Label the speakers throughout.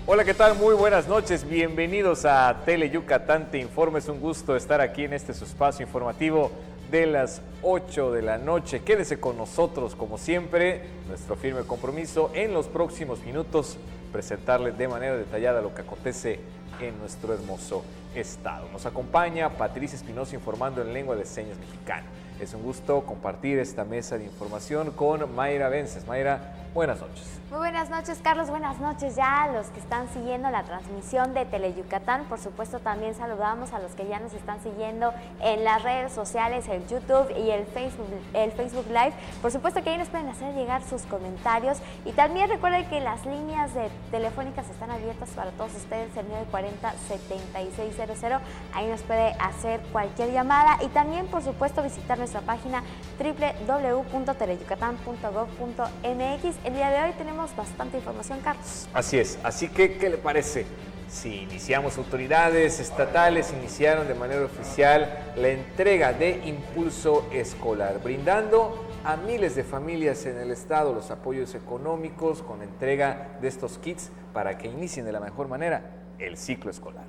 Speaker 1: Hola, ¿qué tal? Muy buenas noches. Bienvenidos a Tele Yucatán Te Informa. Es un gusto estar aquí en este su espacio informativo de las 8 de la noche. Quédese con nosotros, como siempre. Nuestro firme compromiso en los próximos minutos presentarle de manera detallada lo que acontece en nuestro hermoso estado. Nos acompaña Patricia Espinosa informando en lengua de señas mexicana. Es un gusto compartir esta mesa de información con Mayra Vences. Mayra, buenas noches.
Speaker 2: Muy buenas noches, Carlos. Buenas noches ya a los que están siguiendo la transmisión de Teleyucatán. Por supuesto, también saludamos a los que ya nos están siguiendo en las redes sociales, el YouTube y el Facebook Live. Por supuesto que ahí nos pueden hacer llegar sus comentarios. Y también recuerden que las líneas telefónicas están abiertas para todos ustedes, el 940-7600. Ahí nos puede hacer cualquier llamada. Y también, por supuesto, visitar nuestra página www.teleyucatán.gov.mx. El día de hoy tenemos bastante información, Carlos.
Speaker 1: Así es, así que ¿qué le parece? Si iniciamos, autoridades estatales iniciaron de manera oficial la entrega de Impulso Escolar, brindando a miles de familias en el estado los apoyos económicos con entrega de estos kits para que inicien de la mejor manera el ciclo escolar.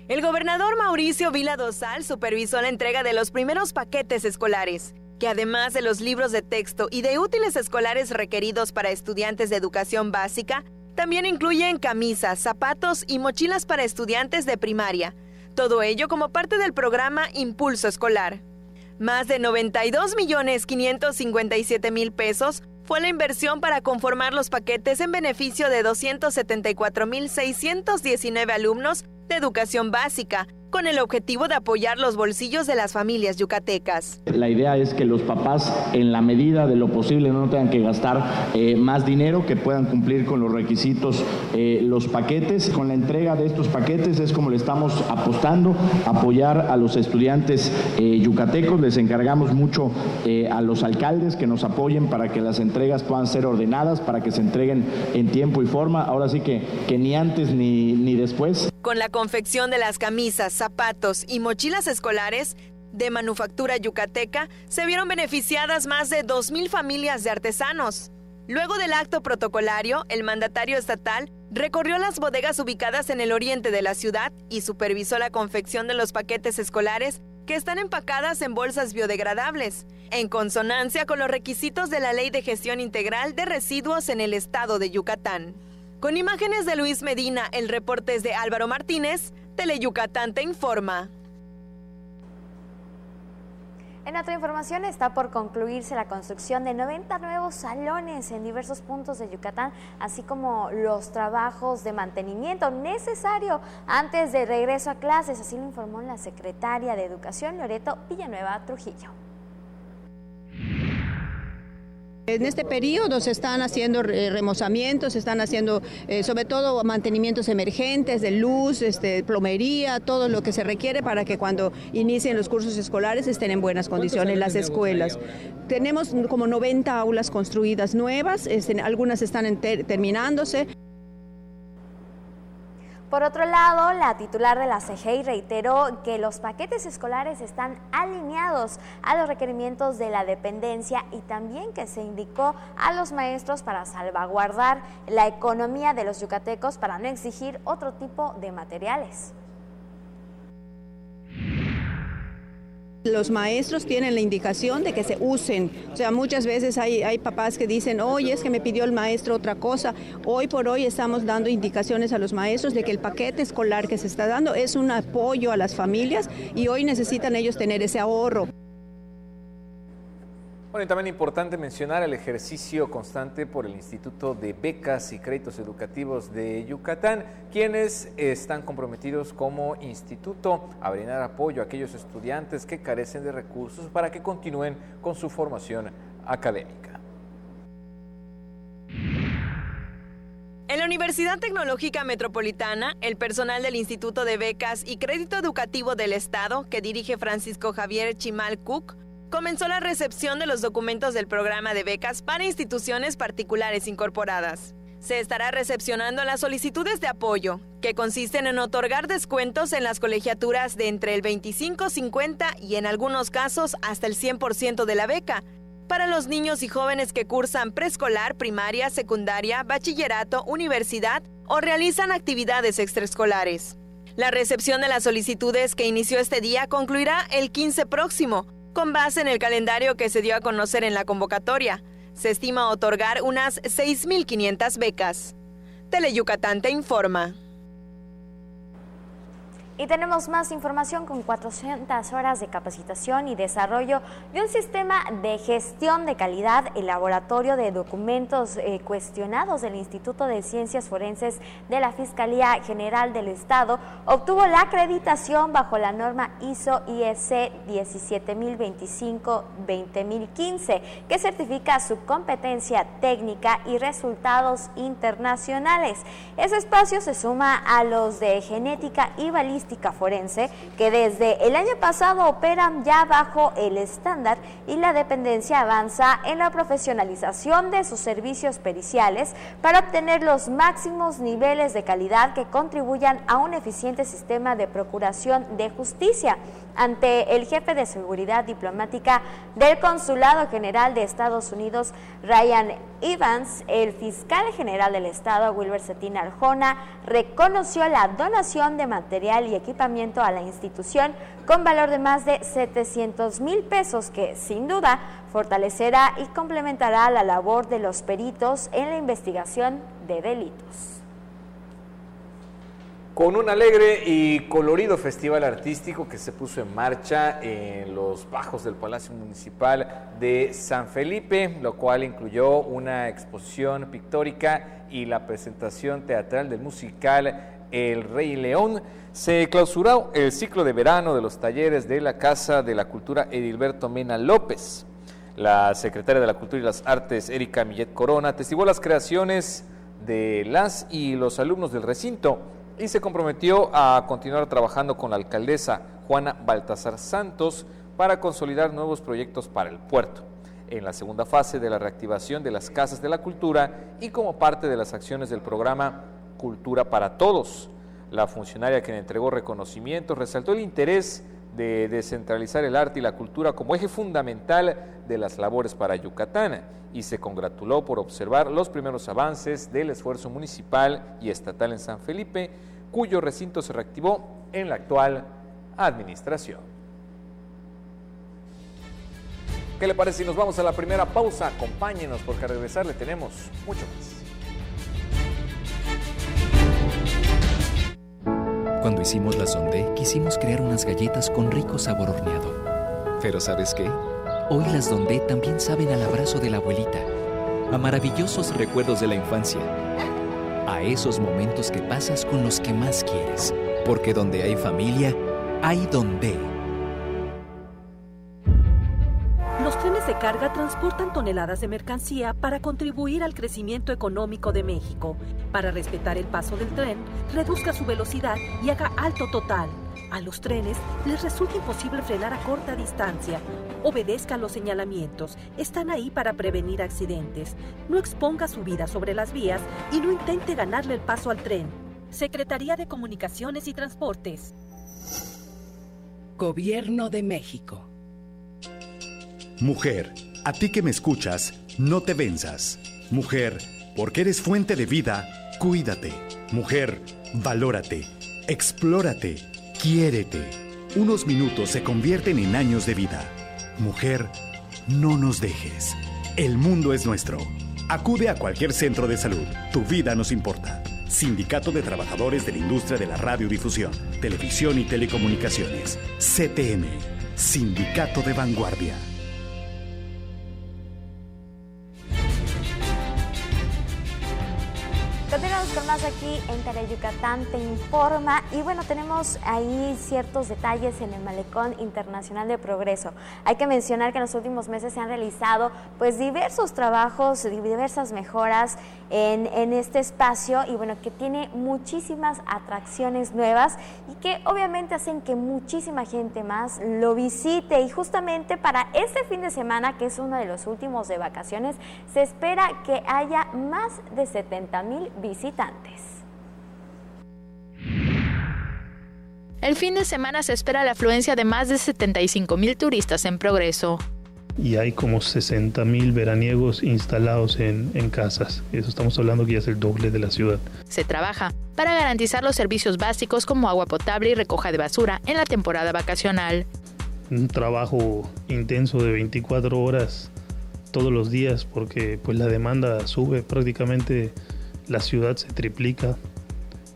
Speaker 3: El gobernador Mauricio Vila Dosal supervisó la entrega de los primeros paquetes escolares, que además de los libros de texto y de útiles escolares requeridos para estudiantes de educación básica, también incluyen camisas, zapatos y mochilas para estudiantes de primaria. Todo ello como parte del programa Impulso Escolar. Más de 92,557,000 pesos fue la inversión para conformar los paquetes en beneficio de 274,619 alumnos de educación básica, con el objetivo de apoyar los bolsillos de las familias yucatecas.
Speaker 4: La idea es que los papás, en la medida de lo posible, no tengan que gastar más dinero, que puedan cumplir con los requisitos los paquetes. Con la entrega de estos paquetes es como le estamos apostando, apoyar a los estudiantes yucatecos. Les encargamos mucho a los alcaldes que nos apoyen para que las entregas puedan ser ordenadas, para que se entreguen en tiempo y forma. Ahora sí que ni antes ni después.
Speaker 3: Con la confección de las camisas, zapatos y mochilas escolares de manufactura yucateca, se vieron beneficiadas más de 2,000 familias de artesanos. Luego del acto protocolario, el mandatario estatal recorrió las bodegas ubicadas en el oriente de la ciudad y supervisó la confección de los paquetes escolares que están empacadas en bolsas biodegradables, en consonancia con los requisitos de la Ley de Gestión Integral de Residuos en el estado de Yucatán. Con imágenes de Luis Medina, el reporte es de Álvaro Martínez. Teleyucatán Te Informa.
Speaker 2: En otra información, está por concluirse la construcción de 90 nuevos salones en diversos puntos de Yucatán, así como los trabajos de mantenimiento necesario antes de regreso a clases, así lo informó la secretaria de Educación, Loreto Villanueva Trujillo.
Speaker 5: En este periodo se están haciendo remozamientos, se están haciendo sobre todo mantenimientos emergentes de luz, plomería, todo lo que se requiere para que cuando inicien los cursos escolares estén en buenas condiciones las escuelas. Tenemos como 90 aulas construidas nuevas, algunas están terminándose.
Speaker 2: Por otro lado, la titular de la CGI reiteró que los paquetes escolares están alineados a los requerimientos de la dependencia y también que se indicó a los maestros para salvaguardar la economía de los yucatecos para no exigir otro tipo de materiales.
Speaker 5: Los maestros tienen la indicación de que se usen, o sea, muchas veces hay papás que dicen, oye, es que me pidió el maestro otra cosa. Hoy por hoy estamos dando indicaciones a los maestros de que el paquete escolar que se está dando es un apoyo a las familias y hoy necesitan ellos tener ese ahorro.
Speaker 1: Bueno, y también importante mencionar el ejercicio constante por el Instituto de Becas y Créditos Educativos de Yucatán, quienes están comprometidos como instituto a brindar apoyo a aquellos estudiantes que carecen de recursos para que continúen con su formación académica.
Speaker 3: En la Universidad Tecnológica Metropolitana, el personal del Instituto de Becas y Crédito Educativo del Estado, que dirige Francisco Javier Chimal Cook, comenzó la recepción de los documentos del programa de becas para instituciones particulares incorporadas. Se estará recepcionando las solicitudes de apoyo, que consisten en otorgar descuentos en las colegiaturas de entre el 25, 50 y en algunos casos hasta el 100% de la beca, para los niños y jóvenes que cursan preescolar, primaria, secundaria, bachillerato, universidad o realizan actividades extraescolares. La recepción de las solicitudes que inició este día concluirá el 15 próximo, con base en el calendario que se dio a conocer en la convocatoria. Se estima otorgar unas 6,500 becas. Teleyucatán te informa.
Speaker 2: Y tenemos más información con 400 horas de capacitación y desarrollo de un sistema de gestión de calidad. El laboratorio de documentos cuestionados del Instituto de Ciencias Forenses de la Fiscalía General del Estado obtuvo la acreditación bajo la norma ISO/IEC 17025-2015, que certifica su competencia técnica y resultados internacionales. Ese espacio se suma a los de genética y balística forense, que desde el año pasado operan ya bajo el estándar, y la dependencia avanza en la profesionalización de sus servicios periciales para obtener los máximos niveles de calidad que contribuyan a un eficiente sistema de procuración de justicia. Ante el jefe de seguridad diplomática del Consulado General de Estados Unidos, Ryan Evans, el fiscal general del Estado, Wilber Cetina Arjona, reconoció la donación de material y equipamiento a la institución con valor de más de 700,000 pesos, que sin duda fortalecerá y complementará la labor de los peritos en la investigación de delitos.
Speaker 1: Con un alegre y colorido festival artístico que se puso en marcha en los bajos del Palacio Municipal de San Felipe, lo cual incluyó una exposición pictórica y la presentación teatral del musical El Rey León, se clausuró el ciclo de verano de los talleres de la Casa de la Cultura Edilberto Mena López. La secretaria de la Cultura y las Artes, Erika Millet Corona, atestiguó las creaciones de las y los alumnos del recinto y se comprometió a continuar trabajando con la alcaldesa Juana Baltasar Santos para consolidar nuevos proyectos para el puerto, en la segunda fase de la reactivación de las casas de la cultura y como parte de las acciones del programa Cultura para Todos. La funcionaria, quien entregó reconocimientos, resaltó el interés de descentralizar el arte y la cultura como eje fundamental de las labores para Yucatán y se congratuló por observar los primeros avances del esfuerzo municipal y estatal en San Felipe, cuyo recinto se reactivó en la actual administración. ¿Qué le parece si nos vamos a la primera pausa? Acompáñenos, porque al regresar le tenemos mucho más.
Speaker 6: Cuando hicimos la Sondé, quisimos crear unas galletas con rico sabor horneado. Pero ¿sabes qué? Hoy las Dondé también saben al abrazo de la abuelita, a maravillosos recuerdos de la infancia, a esos momentos que pasas con los que más quieres. Porque donde hay familia, hay Dondé.
Speaker 7: Los trenes de carga transportan toneladas de mercancía para contribuir al crecimiento económico de México. Para respetar el paso del tren, reduzca su velocidad y haga alto total. A los trenes les resulta imposible frenar a corta distancia. Obedezca los señalamientos. Están ahí para prevenir accidentes. No exponga su vida sobre las vías y no intente ganarle el paso al tren. Secretaría de Comunicaciones y Transportes.
Speaker 8: Gobierno de México.
Speaker 9: Mujer, a ti que me escuchas, no te venzas. Mujer, porque eres fuente de vida, cuídate. Mujer, valórate, explórate, quiérete. Unos minutos se convierten en años de vida. Mujer, no nos dejes. El mundo es nuestro. Acude a cualquier centro de salud. Tu vida nos importa. Sindicato de Trabajadores de la Industria de la Radiodifusión, Televisión y Telecomunicaciones. CTM. Sindicato de Vanguardia.
Speaker 2: Continuamos con más aquí en Teleyucatán te informa, y bueno, tenemos ahí ciertos detalles en el Malecón Internacional de Progreso. Hay que mencionar que en los últimos meses se han realizado pues diversos trabajos, diversas mejoras en este espacio, y bueno, que tiene muchísimas atracciones nuevas y que obviamente hacen que muchísima gente más lo visite. Y justamente para este fin de semana, que es uno de los últimos de vacaciones, se espera que haya más de 70,000 visitantes.
Speaker 10: El fin de semana se espera la afluencia de más de 75,000 turistas en Progreso.
Speaker 8: y hay como 60,000 veraniegos instalados en casas. Eso estamos hablando que ya es el doble de la ciudad.
Speaker 10: Se trabaja para garantizar los servicios básicos como agua potable y recoja de basura en la temporada vacacional.
Speaker 8: Un trabajo intenso de 24 horas todos los días porque pues la demanda sube, prácticamente la ciudad se triplica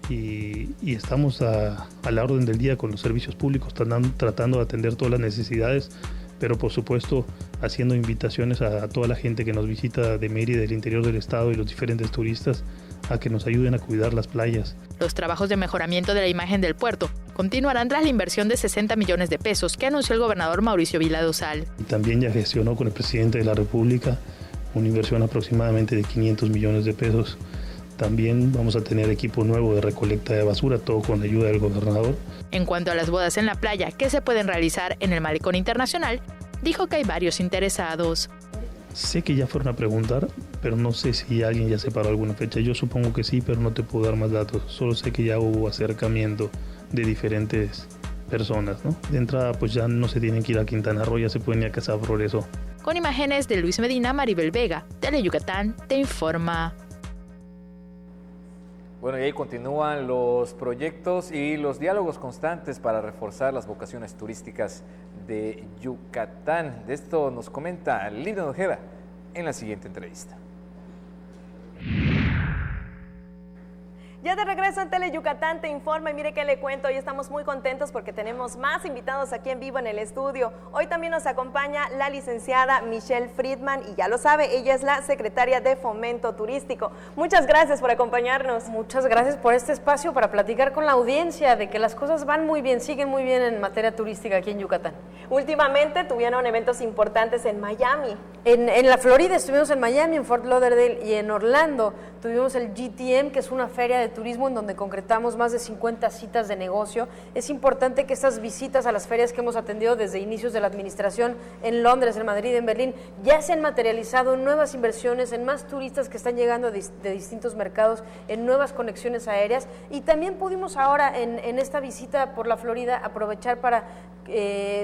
Speaker 8: y estamos a la orden del día con los servicios públicos tratando de atender todas las necesidades, pero por supuesto haciendo invitaciones a toda la gente que nos visita de Mérida, del interior del estado y los diferentes turistas a que nos ayuden a cuidar las playas.
Speaker 10: Los trabajos de mejoramiento de la imagen del puerto continuarán tras la inversión de 60 millones de pesos que anunció el gobernador Mauricio Vila Dosal.
Speaker 8: Y también ya gestionó con el presidente de la República una inversión aproximadamente de 500 millones de pesos. También vamos a tener equipo nuevo de recolecta de basura, todo con ayuda del gobernador.
Speaker 10: En cuanto a las bodas en la playa que se pueden realizar en el Malecón Internacional, dijo que hay varios interesados.
Speaker 8: Sé que ya fueron a preguntar, pero no sé si alguien ya separó alguna fecha. Yo supongo que sí, pero no te puedo dar más datos. Solo sé que ya hubo acercamiento de diferentes personas, ¿no? De entrada, pues ya no se tienen que ir a Quintana Roo, ya se pueden ir a Casa Progreso.
Speaker 10: Con imágenes de Luis Medina, Maribel Vega, Teleyucatán te informa.
Speaker 1: Bueno, y ahí continúan los proyectos y los diálogos constantes para reforzar las vocaciones turísticas de Yucatán. De esto nos comenta Linda Ojeda en la siguiente entrevista.
Speaker 11: Ya de regreso en Teleyucatán te informa y mire que le cuento, hoy estamos muy contentos porque tenemos más invitados aquí en vivo en el estudio. Hoy también nos acompaña la licenciada Michelle Friedman y ya lo sabe, ella es la secretaria de Fomento Turístico. Muchas gracias por acompañarnos.
Speaker 12: Muchas gracias por este espacio para platicar con la audiencia de que las cosas van muy bien, siguen muy bien en materia turística aquí en Yucatán.
Speaker 11: Últimamente tuvieron eventos importantes en Miami.
Speaker 12: En la Florida estuvimos en Miami, en Fort Lauderdale y en Orlando. Tuvimos el GTM, que es una feria de turismo en donde concretamos más de 50 citas de negocio. Es importante que estas visitas a las ferias que hemos atendido desde inicios de la administración en Londres, en Madrid, en Berlín, ya se han materializado en nuevas inversiones, en más turistas que están llegando de distintos mercados, en nuevas conexiones aéreas. Y también pudimos ahora en esta visita por la Florida aprovechar para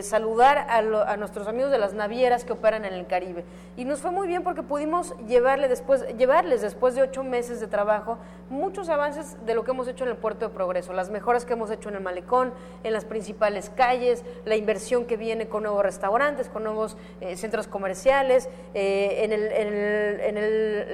Speaker 12: saludar a nuestros amigos de las navieras que operan en el Caribe. Y nos fue muy bien porque pudimos llevarles después de 8 meses de trabajo muchos avances de lo que hemos hecho en el Puerto de Progreso, las mejoras que hemos hecho en el malecón, en las principales calles, la inversión que viene con nuevos restaurantes, con nuevos centros comerciales,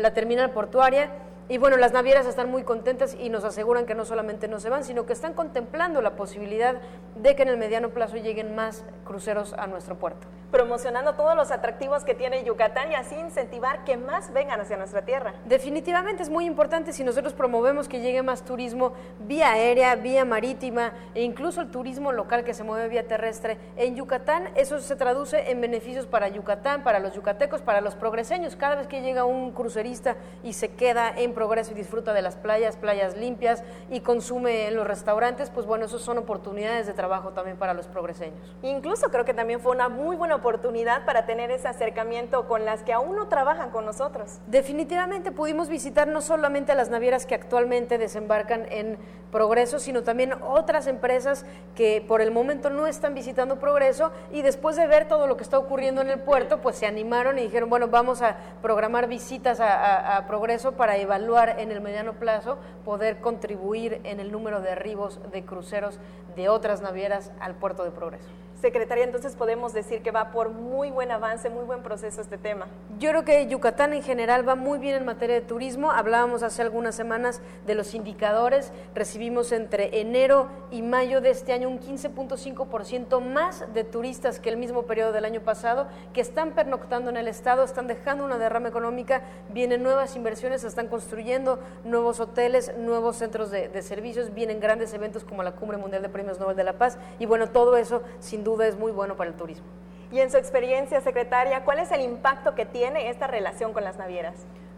Speaker 12: la terminal portuaria. Y bueno, las navieras están muy contentas y nos aseguran que no solamente no se van, sino que están contemplando la posibilidad de que en el mediano plazo lleguen más cruceros a nuestro puerto.
Speaker 11: Promocionando todos los atractivos que tiene Yucatán y así incentivar que más vengan hacia nuestra tierra.
Speaker 12: Definitivamente es muy importante si nosotros promovemos que llegue más turismo vía aérea, vía marítima e incluso el turismo local que se mueve vía terrestre en Yucatán. Eso se traduce en beneficios para Yucatán, para los yucatecos, para los progreseños. Cada vez que llega un crucerista y se queda en Progreso y disfruta de las playas limpias y consume en los restaurantes, pues bueno, esos son oportunidades de trabajo también para los progreseños.
Speaker 11: Incluso creo que también fue una muy buena oportunidad para tener ese acercamiento con las que aún no trabajan con nosotros.
Speaker 12: Definitivamente pudimos visitar no solamente a las navieras que actualmente desembarcan en Progreso, sino también otras empresas que por el momento no están visitando Progreso y después de ver todo lo que está ocurriendo en el puerto, pues se animaron y dijeron, bueno, vamos a programar visitas a Progreso para evaluar en el mediano plazo, poder contribuir en el número de arribos de cruceros de otras navieras al puerto de Progreso.
Speaker 11: Secretaria, entonces podemos decir que va por muy buen avance, muy buen proceso este tema.
Speaker 12: Yo creo que Yucatán en general va muy bien en materia de turismo. Hablábamos hace algunas semanas de los indicadores. Recibimos entre enero y mayo de este año un 15.5% más de turistas que el mismo periodo del año pasado, que están pernoctando en el estado, están dejando una derrama económica, vienen nuevas inversiones, se están construyendo nuevos hoteles, nuevos centros de servicios, vienen grandes eventos como la Cumbre Mundial de Premios Nobel de la Paz y bueno, todo eso sin duda es muy bueno para el turismo.
Speaker 11: Y en su experiencia, secretaria, ¿cuál es el impacto que tiene esta relación con las navieras?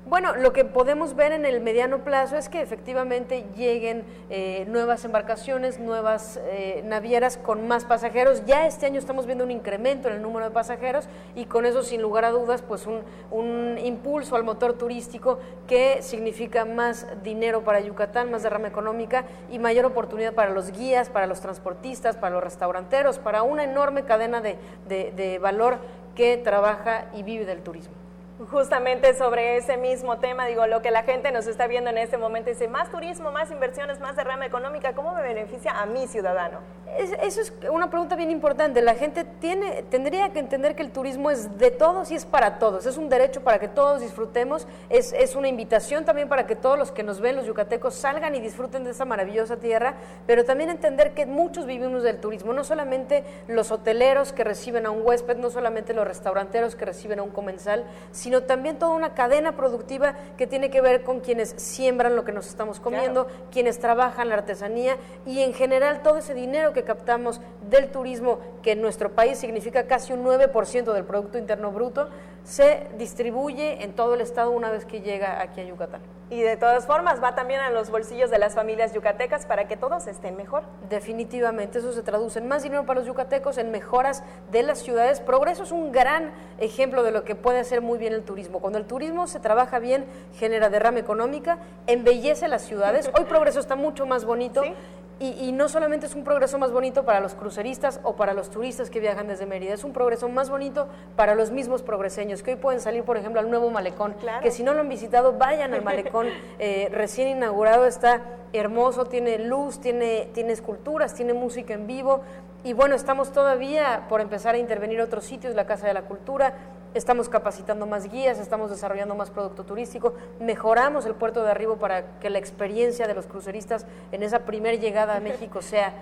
Speaker 12: Bueno, lo que podemos ver en el mediano plazo es que efectivamente lleguen nuevas embarcaciones, nuevas navieras con más pasajeros. Ya este año estamos viendo un incremento en el número de pasajeros y con eso, sin lugar a dudas, pues un impulso al motor turístico que significa más dinero para Yucatán, más derrama económica y mayor oportunidad para los guías, para los transportistas, para los restauranteros, para una enorme cadena de valor que trabaja y vive del turismo.
Speaker 11: Justamente sobre ese mismo tema, digo, lo que la gente nos está viendo en este momento, dice, más turismo, más inversiones, más derrama económica, ¿cómo me beneficia a mi ciudadano?
Speaker 12: Eso es una pregunta bien importante. La gente tendría que entender que el turismo es de todos y es para todos. Es un derecho para que todos disfrutemos, es una invitación también para que todos los que nos ven, los yucatecos, salgan y disfruten de esta maravillosa tierra, pero también entender que muchos vivimos del turismo, no solamente los hoteleros que reciben a un huésped, no solamente los restauranteros que reciben a un comensal, sino también toda una cadena productiva que tiene que ver con quienes siembran lo que nos estamos comiendo, claro, quienes trabajan la artesanía y en general todo ese dinero que captamos del turismo, que en nuestro país significa casi un 9% del Producto Interno Bruto, se distribuye en todo el estado una vez que llega aquí a Yucatán.
Speaker 11: Y de todas formas va también a los bolsillos de las familias yucatecas para que todos estén mejor.
Speaker 12: Definitivamente, eso se traduce en más dinero para los yucatecos, en mejoras de las ciudades. Progreso es un gran ejemplo de lo que puede hacer muy bien el turismo. Cuando el turismo se trabaja bien, genera derrama económica, embellece las ciudades. Hoy Progreso está mucho más bonito. ¿Sí? Y no solamente es un progreso más bonito para los cruceristas o para los turistas que viajan desde Mérida, es un progreso más bonito para los mismos progreseños, que hoy pueden salir, por ejemplo, al nuevo malecón, claro, que si no lo han visitado, vayan al malecón, recién inaugurado, está hermoso, tiene luz, tiene esculturas, tiene música en vivo, y bueno, estamos todavía por empezar a intervenir otros sitios, la Casa de la Cultura. Estamos capacitando más guías, estamos desarrollando más producto turístico, mejoramos el puerto de Arribo para que la experiencia de los cruceristas en esa primera llegada a México sea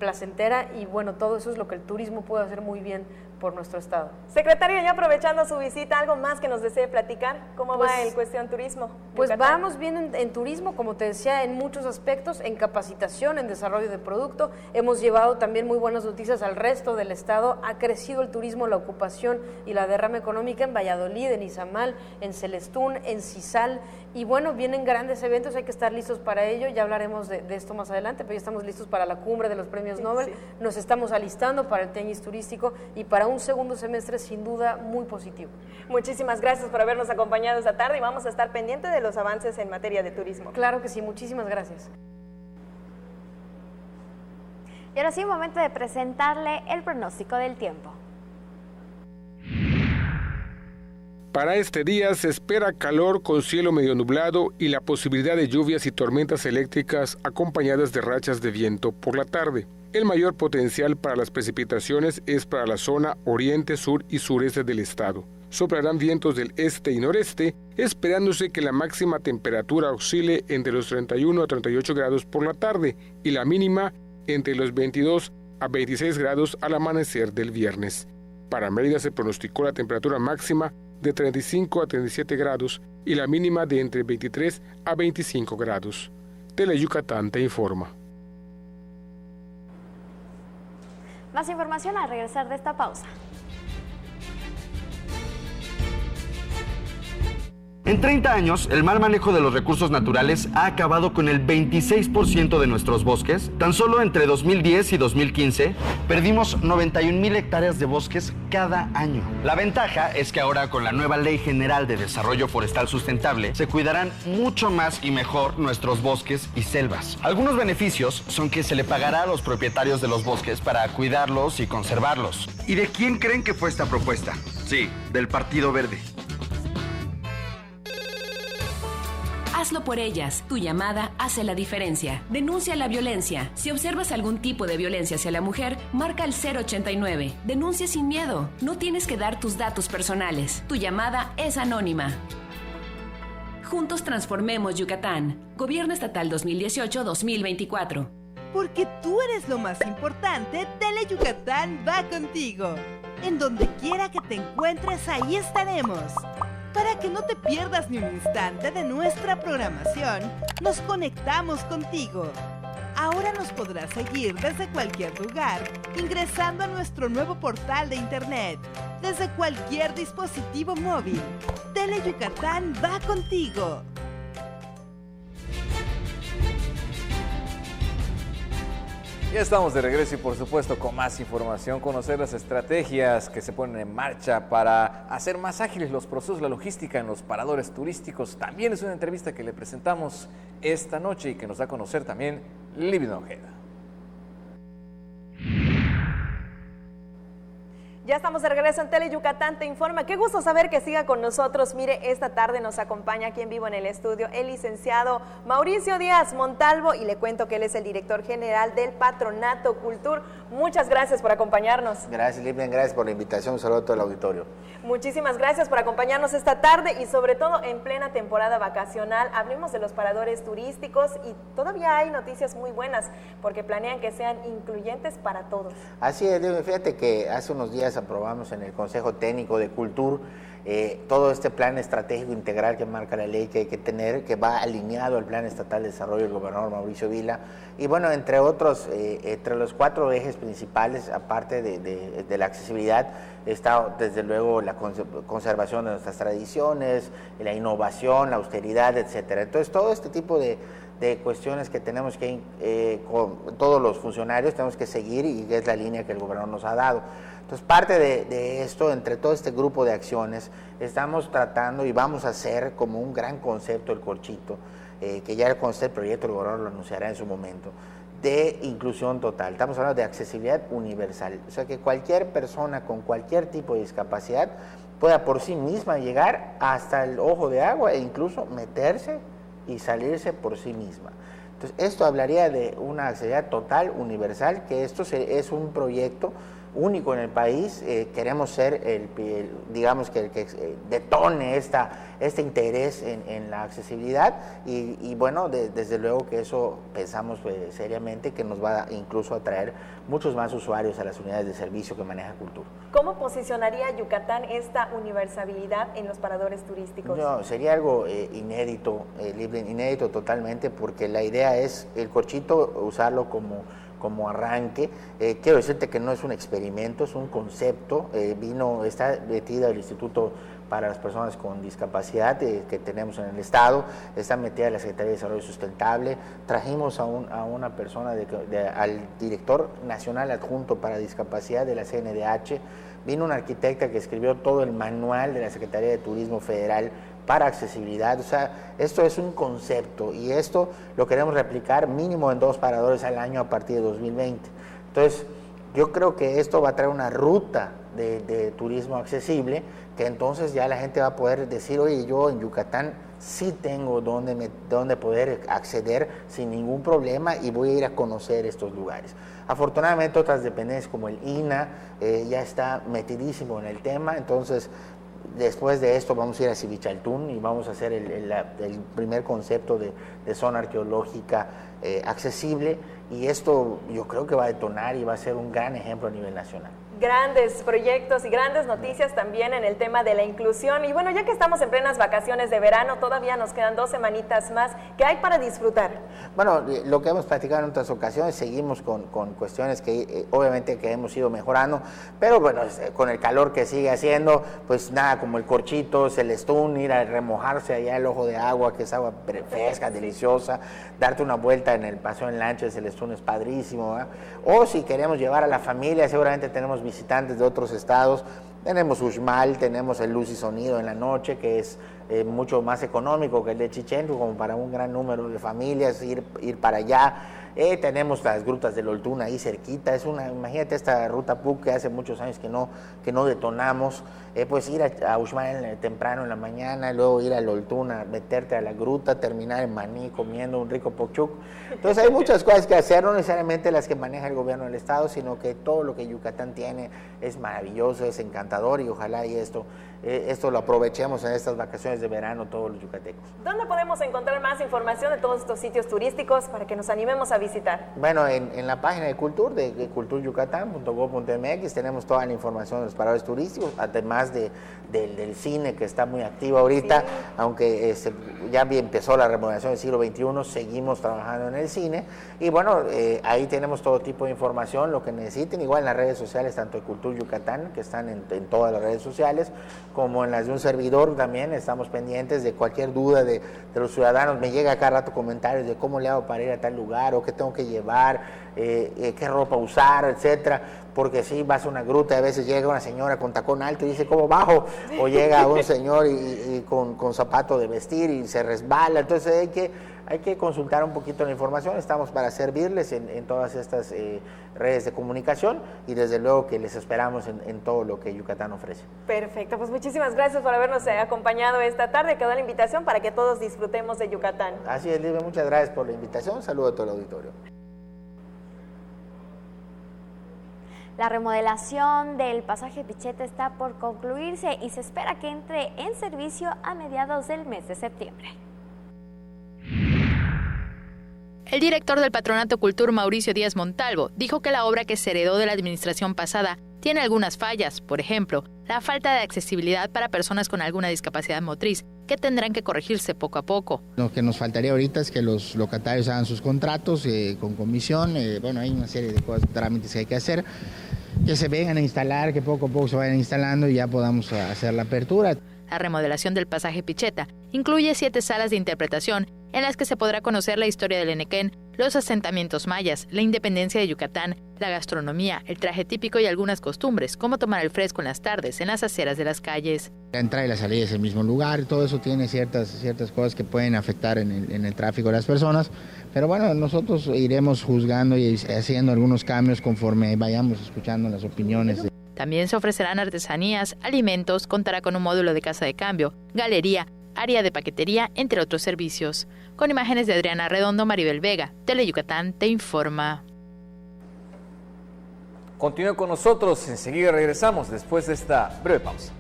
Speaker 12: placentera y bueno, todo eso es lo que el turismo puede hacer muy bien por nuestro estado.
Speaker 11: Secretario, ya aprovechando su visita, ¿algo más que nos desee platicar? ¿Cómo va el cuestión turismo?
Speaker 12: Pues vamos bien en turismo, como te decía, en muchos aspectos, en capacitación, en desarrollo de producto. Hemos llevado también muy buenas noticias al resto del estado. Ha crecido el turismo, la ocupación y la derrama económica en Valladolid, en Izamal, en Celestún, en Cisal. Y bueno, vienen grandes eventos, hay que estar listos para ello, ya hablaremos de esto más adelante, pero ya estamos listos para la cumbre de los premios Nobel, sí. Nos estamos alistando para el tenis turístico y para un segundo semestre sin duda muy positivo.
Speaker 11: Muchísimas gracias por habernos acompañado esta tarde y vamos a estar pendientes de los avances en materia de turismo.
Speaker 12: Claro que sí, muchísimas gracias.
Speaker 2: Y ahora sí, momento de presentarle el pronóstico del tiempo.
Speaker 13: Para este día se espera calor con cielo medio nublado y la posibilidad de lluvias y tormentas eléctricas acompañadas de rachas de viento por la tarde. El mayor potencial para las precipitaciones es para la zona oriente, sur y sureste del estado. Soplarán vientos del este y noreste, esperándose que la máxima temperatura oscile entre los 31 a 38 grados por la tarde y la mínima entre los 22 a 26 grados al amanecer del viernes. Para Mérida se pronosticó la temperatura máxima de 35 a 37 grados y la mínima de entre 23 a 25 grados. Teleyucatán te informa.
Speaker 2: Más información al regresar de esta pausa.
Speaker 14: En 30 años, el mal manejo de los recursos naturales ha acabado con el 26% de nuestros bosques. Tan solo entre 2010 y 2015, perdimos 91,000 hectáreas de bosques cada año. La ventaja es que ahora, con la nueva Ley General de Desarrollo Forestal Sustentable, se cuidarán mucho más y mejor nuestros bosques y selvas. Algunos beneficios son que se le pagará a los propietarios de los bosques para cuidarlos y conservarlos.
Speaker 15: ¿Y de quién creen que fue esta propuesta? Sí, del Partido Verde.
Speaker 16: Hazlo por ellas. Tu llamada hace la diferencia. Denuncia la violencia. Si observas algún tipo de violencia hacia la mujer, marca el 089. Denuncia sin miedo. No tienes que dar tus datos personales. Tu llamada es anónima. Juntos transformemos Yucatán. Gobierno Estatal 2018-2024.
Speaker 17: Porque tú eres lo más importante, Teleyucatán va contigo. En donde quiera que te encuentres, ahí estaremos. Para que no te pierdas ni un instante de nuestra programación, nos conectamos contigo. Ahora nos podrás seguir desde cualquier lugar, ingresando a nuestro nuevo portal de internet, desde cualquier dispositivo móvil. Teleyucatán va contigo.
Speaker 1: Ya estamos de regreso y por supuesto con más información, conocer las estrategias que se ponen en marcha para hacer más ágiles los procesos, la logística en los paradores turísticos. También es una entrevista que le presentamos esta noche y que nos da a conocer también Livia Ojeda.
Speaker 11: Ya estamos de regreso en Tele Yucatán Te Informa. Qué gusto saber que siga con nosotros. Mire, esta tarde nos acompaña aquí en vivo en el estudio el licenciado Mauricio Díaz Montalvo y le cuento que él es el director general del Patronato Cultur. Muchas gracias por acompañarnos.
Speaker 18: Gracias, Lilian, gracias por la invitación. Un saludo a todo el auditorio.
Speaker 11: Muchísimas gracias por acompañarnos esta tarde y sobre todo en plena temporada vacacional. Hablemos de los paradores turísticos y todavía hay noticias muy buenas porque planean que sean incluyentes para todos.
Speaker 18: Así es, fíjate que hace unos días aprobamos en el Consejo Técnico de Cultur todo este plan estratégico integral que marca la ley que hay que tener, que va alineado al Plan Estatal de Desarrollo del gobernador Mauricio Vila. Y bueno, entre otros, entre los 4 ejes principales, aparte de la accesibilidad, está desde luego la conservación de nuestras tradiciones, la innovación, la austeridad, etcétera. Entonces, todo este tipo de cuestiones que tenemos que, con todos los funcionarios, tenemos que seguir y es la línea que el gobernador nos ha dado. Entonces, parte de esto, entre todo este grupo de acciones, estamos tratando y vamos a hacer como un gran concepto el corchito, que ya el proyecto el gobernador lo anunciará en su momento, de inclusión total. Estamos hablando de accesibilidad universal, o sea que cualquier persona con cualquier tipo de discapacidad pueda por sí misma llegar hasta el ojo de agua e incluso meterse y salirse por sí misma. Entonces, esto hablaría de una accesibilidad total, universal, que esto es un proyecto único en el país. Queremos ser digamos que el que detone este interés en la accesibilidad y bueno, desde luego que eso pensamos seriamente que nos va incluso a traer muchos más usuarios a las unidades de servicio que maneja Cultur.
Speaker 11: ¿Cómo posicionaría Yucatán esta universalidad en los paradores turísticos?
Speaker 18: No, sería algo inédito, inédito totalmente, porque la idea es el corchito usarlo como arranque. Quiero decirte que no es un experimento, es un concepto. Está metido el Instituto para las Personas con Discapacidad que tenemos en el Estado, está metida la Secretaría de Desarrollo Sustentable. Trajimos a una persona, al director nacional adjunto para discapacidad de la CNDH, vino una arquitecta que escribió todo el manual de la Secretaría de Turismo Federal para accesibilidad. O sea, esto es un concepto y esto lo queremos replicar mínimo en 2 paradores al año a partir de 2020. Entonces, yo creo que esto va a traer una ruta de turismo accesible, que entonces ya la gente va a poder decir, oye, yo en Yucatán sí tengo donde poder acceder sin ningún problema y voy a ir a conocer estos lugares. Afortunadamente otras dependencias como el INAH ya está metidísimo en el tema, entonces después de esto vamos a ir a Civichaltún y vamos a hacer el primer concepto de zona arqueológica accesible, y esto yo creo que va a detonar y va a ser un gran ejemplo a nivel nacional.
Speaker 11: Grandes proyectos y grandes noticias también en el tema de la inclusión. Y bueno, ya que estamos en plenas vacaciones de verano, todavía nos quedan 2 semanitas más. ¿Qué hay para disfrutar?
Speaker 18: Bueno, lo que hemos platicado en otras ocasiones, seguimos con cuestiones que obviamente que hemos ido mejorando, pero bueno, con el calor que sigue haciendo, pues nada como el corchito, Celestún, ir a remojarse allá el ojo de agua, que es agua fresca, deliciosa, darte una vuelta en el paseo en lancha de Celestún es padrísimo, ¿eh? O si queremos llevar a la familia, seguramente tenemos visitantes de otros estados, tenemos Uxmal, tenemos el Luz y Sonido en la noche, que es mucho más económico que el de Chichenco, como para un gran número de familias, ir para allá. Tenemos las grutas del Oltún ahí cerquita, imagínate esta ruta PUC que hace muchos años que no detonamos, pues ir a Uxmal temprano en la mañana, luego ir al Oltún a meterte a la gruta, terminar en Maní comiendo un rico pochuc. Entonces hay muchas cosas que hacer, no necesariamente las que maneja el gobierno del estado, sino que todo lo que Yucatán tiene es maravilloso, es encantador, y ojalá y esto lo aprovechemos en estas vacaciones de verano todos los yucatecos.
Speaker 11: ¿Dónde podemos encontrar más información de todos estos sitios turísticos para que nos animemos a visitar?
Speaker 18: Bueno, en la página de Cultur, de culturyucatán.gov.mx, tenemos toda la información de los paradores turísticos, además del cine, que está muy activo ahorita, sí. Aunque ya empezó la remodelación del siglo XXI, seguimos trabajando en el cine, y bueno, ahí tenemos todo tipo de información, lo que necesiten, igual en las redes sociales, tanto de Cultur Yucatán, que están en todas las redes sociales, como en las de un servidor también, estamos pendientes de cualquier duda de los ciudadanos. Me llega cada rato comentarios de cómo le hago para ir a tal lugar, o qué tengo que llevar, qué ropa usar, etcétera. porque si vas a una gruta, a veces llega una señora con tacón alto y dice, ¿cómo bajo? O llega un señor y con zapato de vestir y se resbala. Entonces hay que consultar un poquito la información. Estamos para servirles en todas estas redes de comunicación y desde luego que les esperamos en todo lo que Yucatán ofrece.
Speaker 11: Perfecto, pues muchísimas gracias por habernos acompañado esta tarde. Quedó la invitación para que todos disfrutemos de Yucatán.
Speaker 18: Así es, Libre, muchas gracias por la invitación. Saludo a todo el auditorio.
Speaker 2: La remodelación del pasaje Picheta está por concluirse y se espera que entre en servicio a mediados del mes de septiembre.
Speaker 10: El director del Patronato Cultur, Mauricio Díaz Montalvo, dijo que la obra que se heredó de la administración pasada tiene algunas fallas, por ejemplo, la falta de accesibilidad para personas con alguna discapacidad motriz, que tendrán que corregirse poco a poco.
Speaker 19: Lo que nos faltaría ahorita es que los locatarios hagan sus contratos con comisión, bueno, hay una serie de cosas, trámites que hay que hacer, que se vengan a instalar, que poco a poco se vayan instalando y ya podamos hacer la apertura.
Speaker 10: La remodelación del pasaje Picheta incluye 7 salas de interpretación en las que se podrá conocer la historia del Enequén, los asentamientos mayas, la independencia de Yucatán, la gastronomía, el traje típico y algunas costumbres, como tomar el fresco en las tardes en las aceras de las calles.
Speaker 19: La entrada y la salida es el mismo lugar, todo eso tiene ciertas cosas que pueden afectar en el tráfico de las personas, pero bueno, nosotros iremos juzgando y haciendo algunos cambios conforme vayamos escuchando las opiniones.
Speaker 10: También se ofrecerán artesanías, alimentos, contará con un módulo de casa de cambio, galería, área de paquetería, entre otros servicios. Con imágenes de Adriana Redondo, Maribel Vega, Teleyucatán te informa.
Speaker 1: Continúe con nosotros, enseguida regresamos después de esta breve pausa.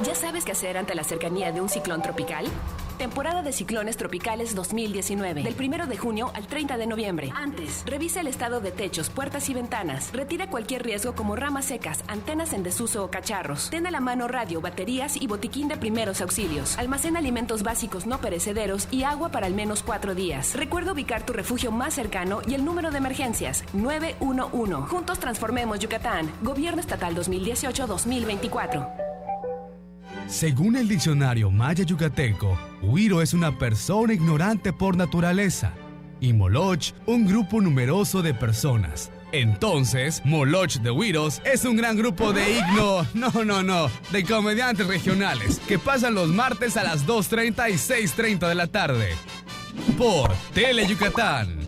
Speaker 16: ¿Ya sabes qué hacer ante la cercanía de un ciclón tropical? Temporada de ciclones tropicales 2019, del 1 de junio al 30 de noviembre. Antes, revisa el estado de techos, puertas y ventanas. Retira cualquier riesgo como ramas secas, antenas en desuso o cacharros. Ten a la mano radio, baterías y botiquín de primeros auxilios. Almacena alimentos básicos no perecederos y agua para al menos 4 días. Recuerda ubicar tu refugio más cercano y el número de emergencias, 911. Juntos transformemos Yucatán. Gobierno Estatal 2018-2024.
Speaker 20: Según el diccionario maya yucateco, Huiro es una persona ignorante por naturaleza y Moloch, un grupo numeroso de personas. Entonces, Moloch de Huiros es un gran grupo de de comediantes regionales que pasan los martes a las 2:30 y 6:30 de la tarde por Teleyucatán.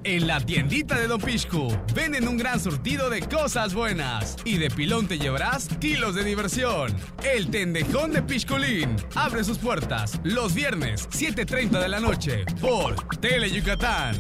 Speaker 20: En la tiendita de Don Pixcu venden un gran surtido de cosas buenas y de pilón te llevarás kilos de diversión. El Tendejón de Pixculín abre sus puertas los viernes 7:30 de la noche por Teleyucatán.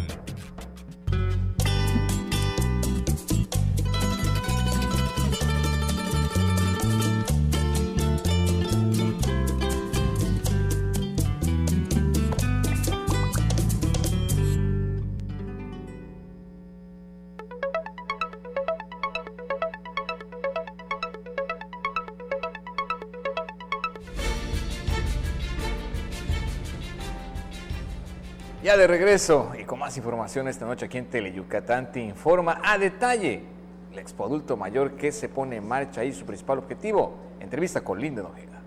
Speaker 1: Ya de regreso y con más información esta noche aquí en Teleyucatán te informa a detalle el Expo Adulto Mayor que se pone en marcha y su principal objetivo. Entrevista con Linda Nojeda.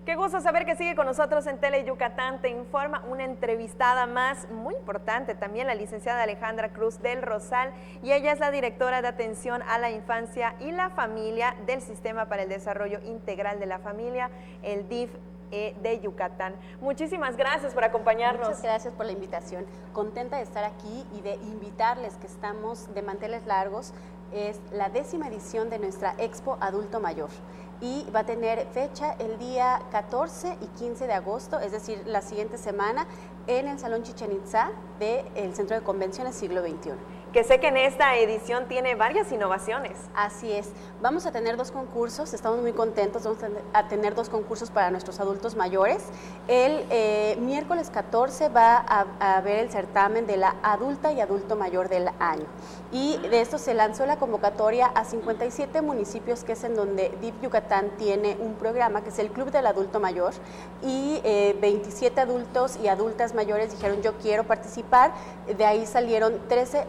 Speaker 11: Qué gusto saber que sigue con nosotros en Teleyucatán te informa, una entrevistada más muy importante también, la licenciada Alejandra Cruz del Rosal, y ella es la directora de atención a la infancia y la familia del Sistema para el Desarrollo Integral de la Familia, el DIF de Yucatán. Muchísimas gracias por acompañarnos.
Speaker 21: Muchas gracias por la invitación. Contenta de estar aquí y de invitarles, que estamos de manteles largos. Es la 10ª edición de nuestra Expo Adulto Mayor y va a tener fecha el día 14 y 15 de agosto, es decir, la siguiente semana, en el Salón Chichén Itzá del Centro de Convenciones Siglo XXI.
Speaker 11: Que sé que en esta edición tiene varias innovaciones.
Speaker 21: Así es. Vamos a tener 2 concursos, estamos muy contentos, vamos a tener 2 concursos para nuestros adultos mayores. El miércoles 14 va a haber el certamen de la adulta y adulto mayor del año. Y de esto se lanzó la convocatoria a 57 municipios, que es en donde DIF Yucatán tiene un programa, que es el Club del Adulto Mayor, y 27 adultos y adultas mayores dijeron yo quiero participar. De ahí salieron 13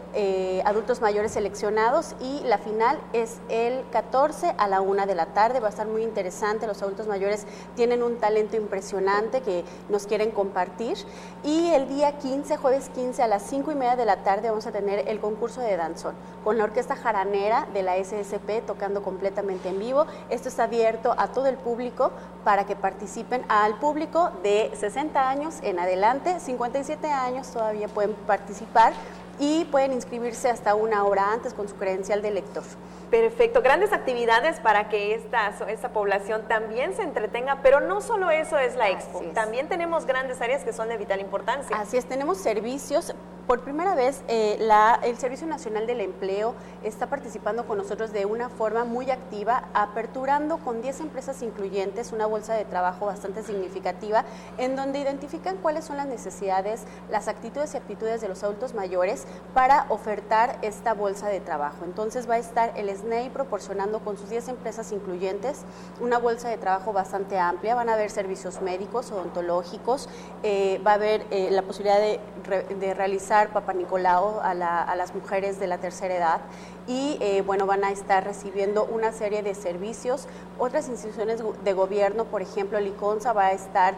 Speaker 21: adultos mayores seleccionados y la final es el 14 a la 1 de la tarde. Va a estar muy interesante. Los adultos mayores tienen un talento impresionante que nos quieren compartir. Y el día 15, jueves 15 a las 5:30 de la tarde vamos a tener el concurso de danzón con la Orquesta Jaranera de la SSP tocando completamente en vivo. Esto está abierto a todo el público para que participen, al público de 60 años en adelante, 57 años todavía pueden participar y pueden inscribirse hasta 1 hora antes con su credencial de lector.
Speaker 11: Perfecto, grandes actividades para que esta población también se entretenga, pero no solo eso es la Expo, también tenemos grandes áreas que son de vital importancia.
Speaker 21: Así es, tenemos servicios. Por primera vez, el Servicio Nacional del Empleo está participando con nosotros de una forma muy activa, aperturando con 10 empresas incluyentes una bolsa de trabajo bastante significativa, en donde identifican cuáles son las necesidades, las actitudes y aptitudes de los adultos mayores para ofertar esta bolsa de trabajo. Entonces va a estar el SNEI proporcionando con sus 10 empresas incluyentes una bolsa de trabajo bastante amplia. Van a haber servicios médicos, odontológicos, va a haber la posibilidad de realizar Papá Nicolau a las mujeres de la tercera edad y bueno, van a estar recibiendo una serie de servicios. Otras instituciones de gobierno, por ejemplo, el ICONSA va a estar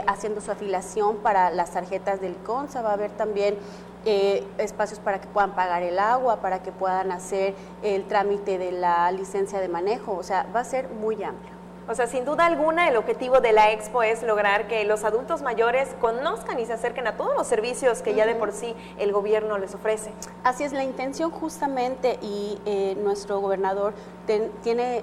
Speaker 21: haciendo su afiliación para las tarjetas del ICONSA. Va a haber también espacios para que puedan pagar el agua, para que puedan hacer el trámite de la licencia de manejo. O sea, va a ser muy amplio.
Speaker 11: O sea, sin duda alguna, el objetivo de la Expo es lograr que los adultos mayores conozcan y se acerquen a todos los servicios que ya de por sí el gobierno les ofrece.
Speaker 21: Así es, la intención justamente, y nuestro gobernador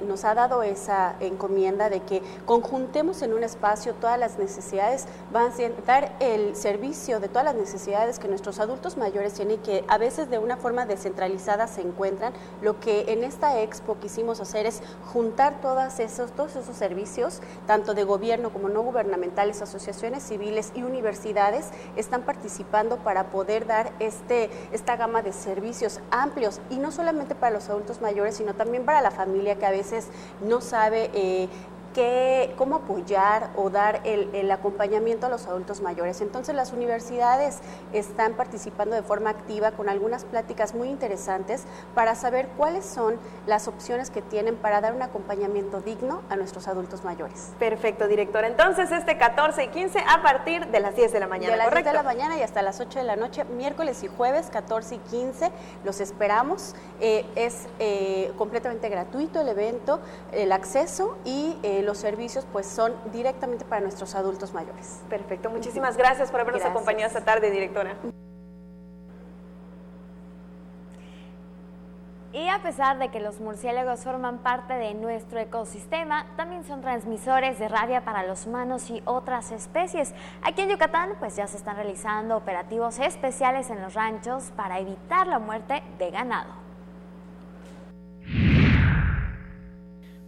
Speaker 21: nos ha dado esa encomienda de que conjuntemos en un espacio todas las necesidades, van a dar el servicio de todas las necesidades que nuestros adultos mayores tienen y que a veces de una forma descentralizada se encuentran. Lo que en esta Expo quisimos hacer es juntar todos esos servicios, tanto de gobierno como no gubernamentales, asociaciones civiles y universidades están participando para poder dar esta gama de servicios amplios, y no solamente para los adultos mayores, sino también para la familia que a veces no sabe cómo apoyar o dar el acompañamiento a los adultos mayores. Entonces las universidades están participando de forma activa con algunas pláticas muy interesantes para saber cuáles son las opciones que tienen para dar un acompañamiento digno a nuestros adultos mayores.
Speaker 11: Perfecto, directora. Entonces 14 y 15 a partir de las 10 de la mañana,
Speaker 21: de las
Speaker 11: ¿correcto?
Speaker 21: 10 de la mañana y hasta las 8 de la noche, miércoles y jueves 14 y 15, los esperamos. Es completamente gratuito el evento, el acceso y los servicios pues son directamente para nuestros adultos mayores.
Speaker 11: Perfecto, muchísimas gracias por habernos acompañado esta tarde, directora.
Speaker 2: Y a pesar de que los murciélagos forman parte de nuestro ecosistema, también son transmisores de rabia para los humanos y otras especies. Aquí en Yucatán pues ya se están realizando operativos especiales en los ranchos para evitar la muerte de ganado.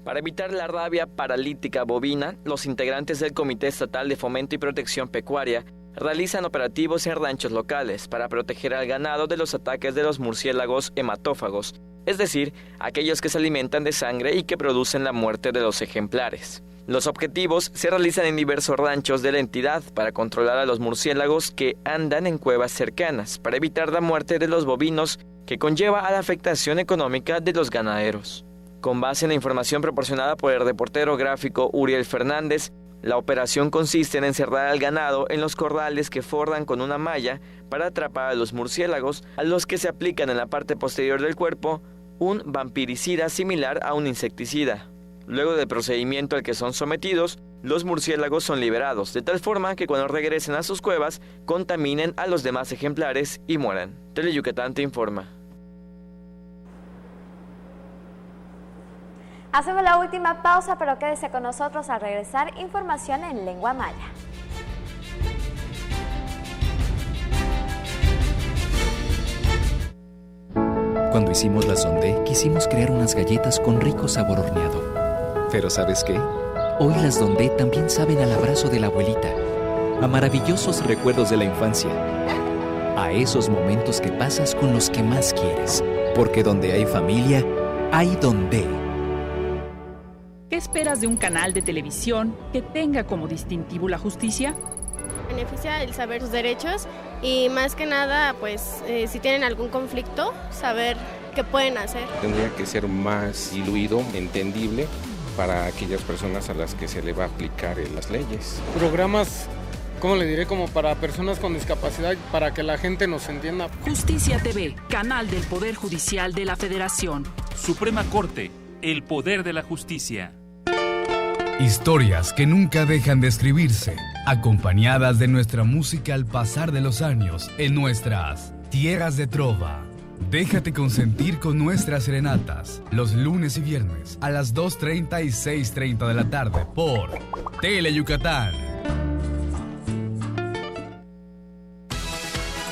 Speaker 4: Para evitar la rabia paralítica bovina, los integrantes del Comité Estatal de Fomento y Protección Pecuaria realizan operativos en ranchos locales para proteger al ganado de los ataques de los murciélagos hematófagos, es decir, aquellos que se alimentan de sangre y que producen la muerte de los ejemplares. Los objetivos se realizan en diversos ranchos de la entidad para controlar a los murciélagos que andan en cuevas cercanas, para evitar la muerte de los bovinos que conlleva a la afectación económica de los ganaderos. Con base en la información proporcionada por el reportero gráfico Uriel Fernández, la operación consiste en encerrar al ganado en los corrales que forran con una malla para atrapar a los murciélagos, a los que se aplican en la parte posterior del cuerpo un vampiricida similar a un insecticida. Luego del procedimiento al que son sometidos, los murciélagos son liberados, de tal forma que cuando regresen a sus cuevas, contaminen a los demás ejemplares y mueran. Teleyucatán te informa.
Speaker 2: Hacemos la última pausa, pero quédese con nosotros al regresar. Información en lengua maya.
Speaker 6: Cuando hicimos la Sondé, quisimos crear unas galletas con rico sabor horneado. Pero ¿sabes qué? Hoy las Dondé también saben al abrazo de la abuelita, a maravillosos recuerdos de la infancia, a esos momentos que pasas con los que más quieres. Porque donde hay familia, hay Dondé.
Speaker 22: ¿Qué esperas de un canal de televisión que tenga como distintivo la justicia?
Speaker 5: beneficia el saber sus derechos y más que nada, pues si tienen algún conflicto, saber qué pueden hacer.
Speaker 22: Tendría que ser más diluido, entendible para aquellas personas a las que se le va a aplicar las leyes.
Speaker 23: Programas, ¿cómo le diré? Como para personas con discapacidad, para que la gente nos entienda.
Speaker 24: Justicia TV, canal del Poder Judicial de la Federación.
Speaker 25: Suprema Corte, el poder de la justicia.
Speaker 20: Historias que nunca dejan de escribirse, acompañadas de nuestra música al pasar de los años en nuestras tierras de trova. Déjate consentir con nuestras serenatas, los lunes y viernes a las 2:30 y 6:30 de la tarde por Tele Yucatán.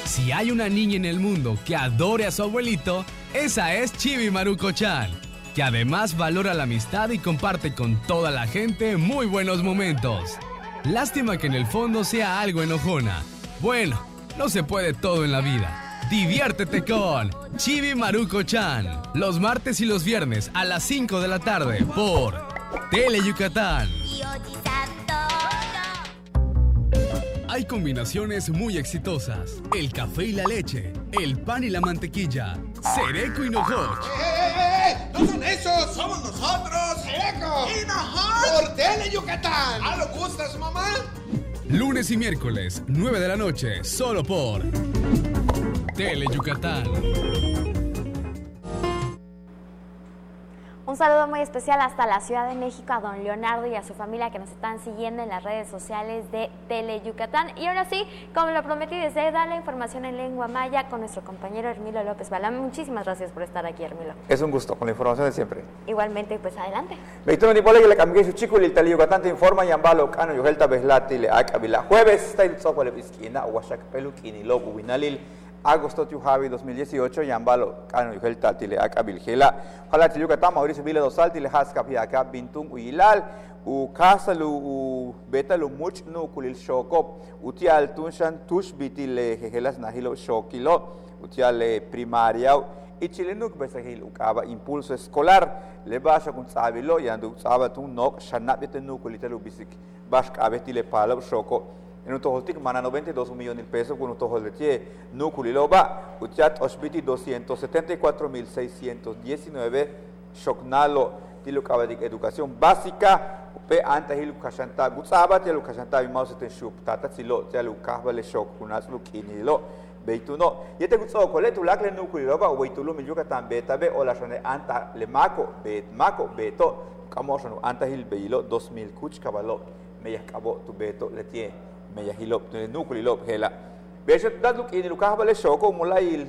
Speaker 20: Si hay una niña en el mundo que adore a su abuelito, esa es Chibi Maruko-chan, que además valora la amistad y comparte con toda la gente muy buenos momentos. Lástima que en el fondo sea algo enojona. Bueno, no se puede todo en la vida. Diviértete con Chibi Maruko-chan, los martes y los viernes a las 5 de la tarde por Tele Yucatán. Hay combinaciones muy exitosas: el café y la leche, el pan y la mantequilla, Cereco y Nojoch.
Speaker 26: ¡No son esos! ¡Somos nosotros! ¡Cereco! ¡Y Nojoch! ¡Por Tele Yucatán! ¿Ah, lo gustas, mamá?
Speaker 20: Lunes y miércoles, 9 de la noche, solo por Tele Yucatán.
Speaker 2: Un saludo muy especial hasta la Ciudad de México a don Leonardo y a su familia que nos están siguiendo en las redes sociales de Tele Yucatán. Y ahora sí, como lo prometí, desde dar la información en lengua maya con nuestro compañero Hermilo López Balam. Muchísimas gracias por estar aquí, Hermilo.
Speaker 27: Es un gusto, con la información de siempre.
Speaker 2: Igualmente, pues adelante.
Speaker 27: Veitón y Pole, que le cambié su chico y el Tele Yucatán te informa y ambalo cano y ojelta beslati le acabila. Jueves, está el soco le pisquina, huachac peluquini, loco, winalil. Agosto Tiujavi 2018, Yambalo, Cano y Tile Aka Vilgela, Jalati Yucatán, Mauricio Vila Dosal, Tile Haska Piaca, Bintung Uilal, Casalu, Betalu Much, Nukulil Shoko, Utial Tunshan, Tush Bitile, Jejelas Nahilo Shokilo, Utial Primaria, y Chilenuk Besahil Ukaba, Impulso Escolar, Le Basha con Sabilo, Yandu Sabatun Nok, Shanabete Nukulitelu Bisik, Bashka Betile Palo Shoko. En un toholtik mana 92 millones de pesos con un toholetier nuculiloba, uchat osbiti 274.619, shoknalo tilukabadik educación básica, pe anta hilukashanta gutsaba tilukashanta bimausa ten shup tata silo tilukahbale shok kunas lukinilo beituno yete gutso kole tulakle nuculiloba weitulu mi Yucatán betabe o la shone anta le mako beto kamoshonu anta hil beilo 2000 kuch kabalo meyah kabo tu beto letier meya hilop nukulilop hela beshet dadluk in lukah bale shoko umolail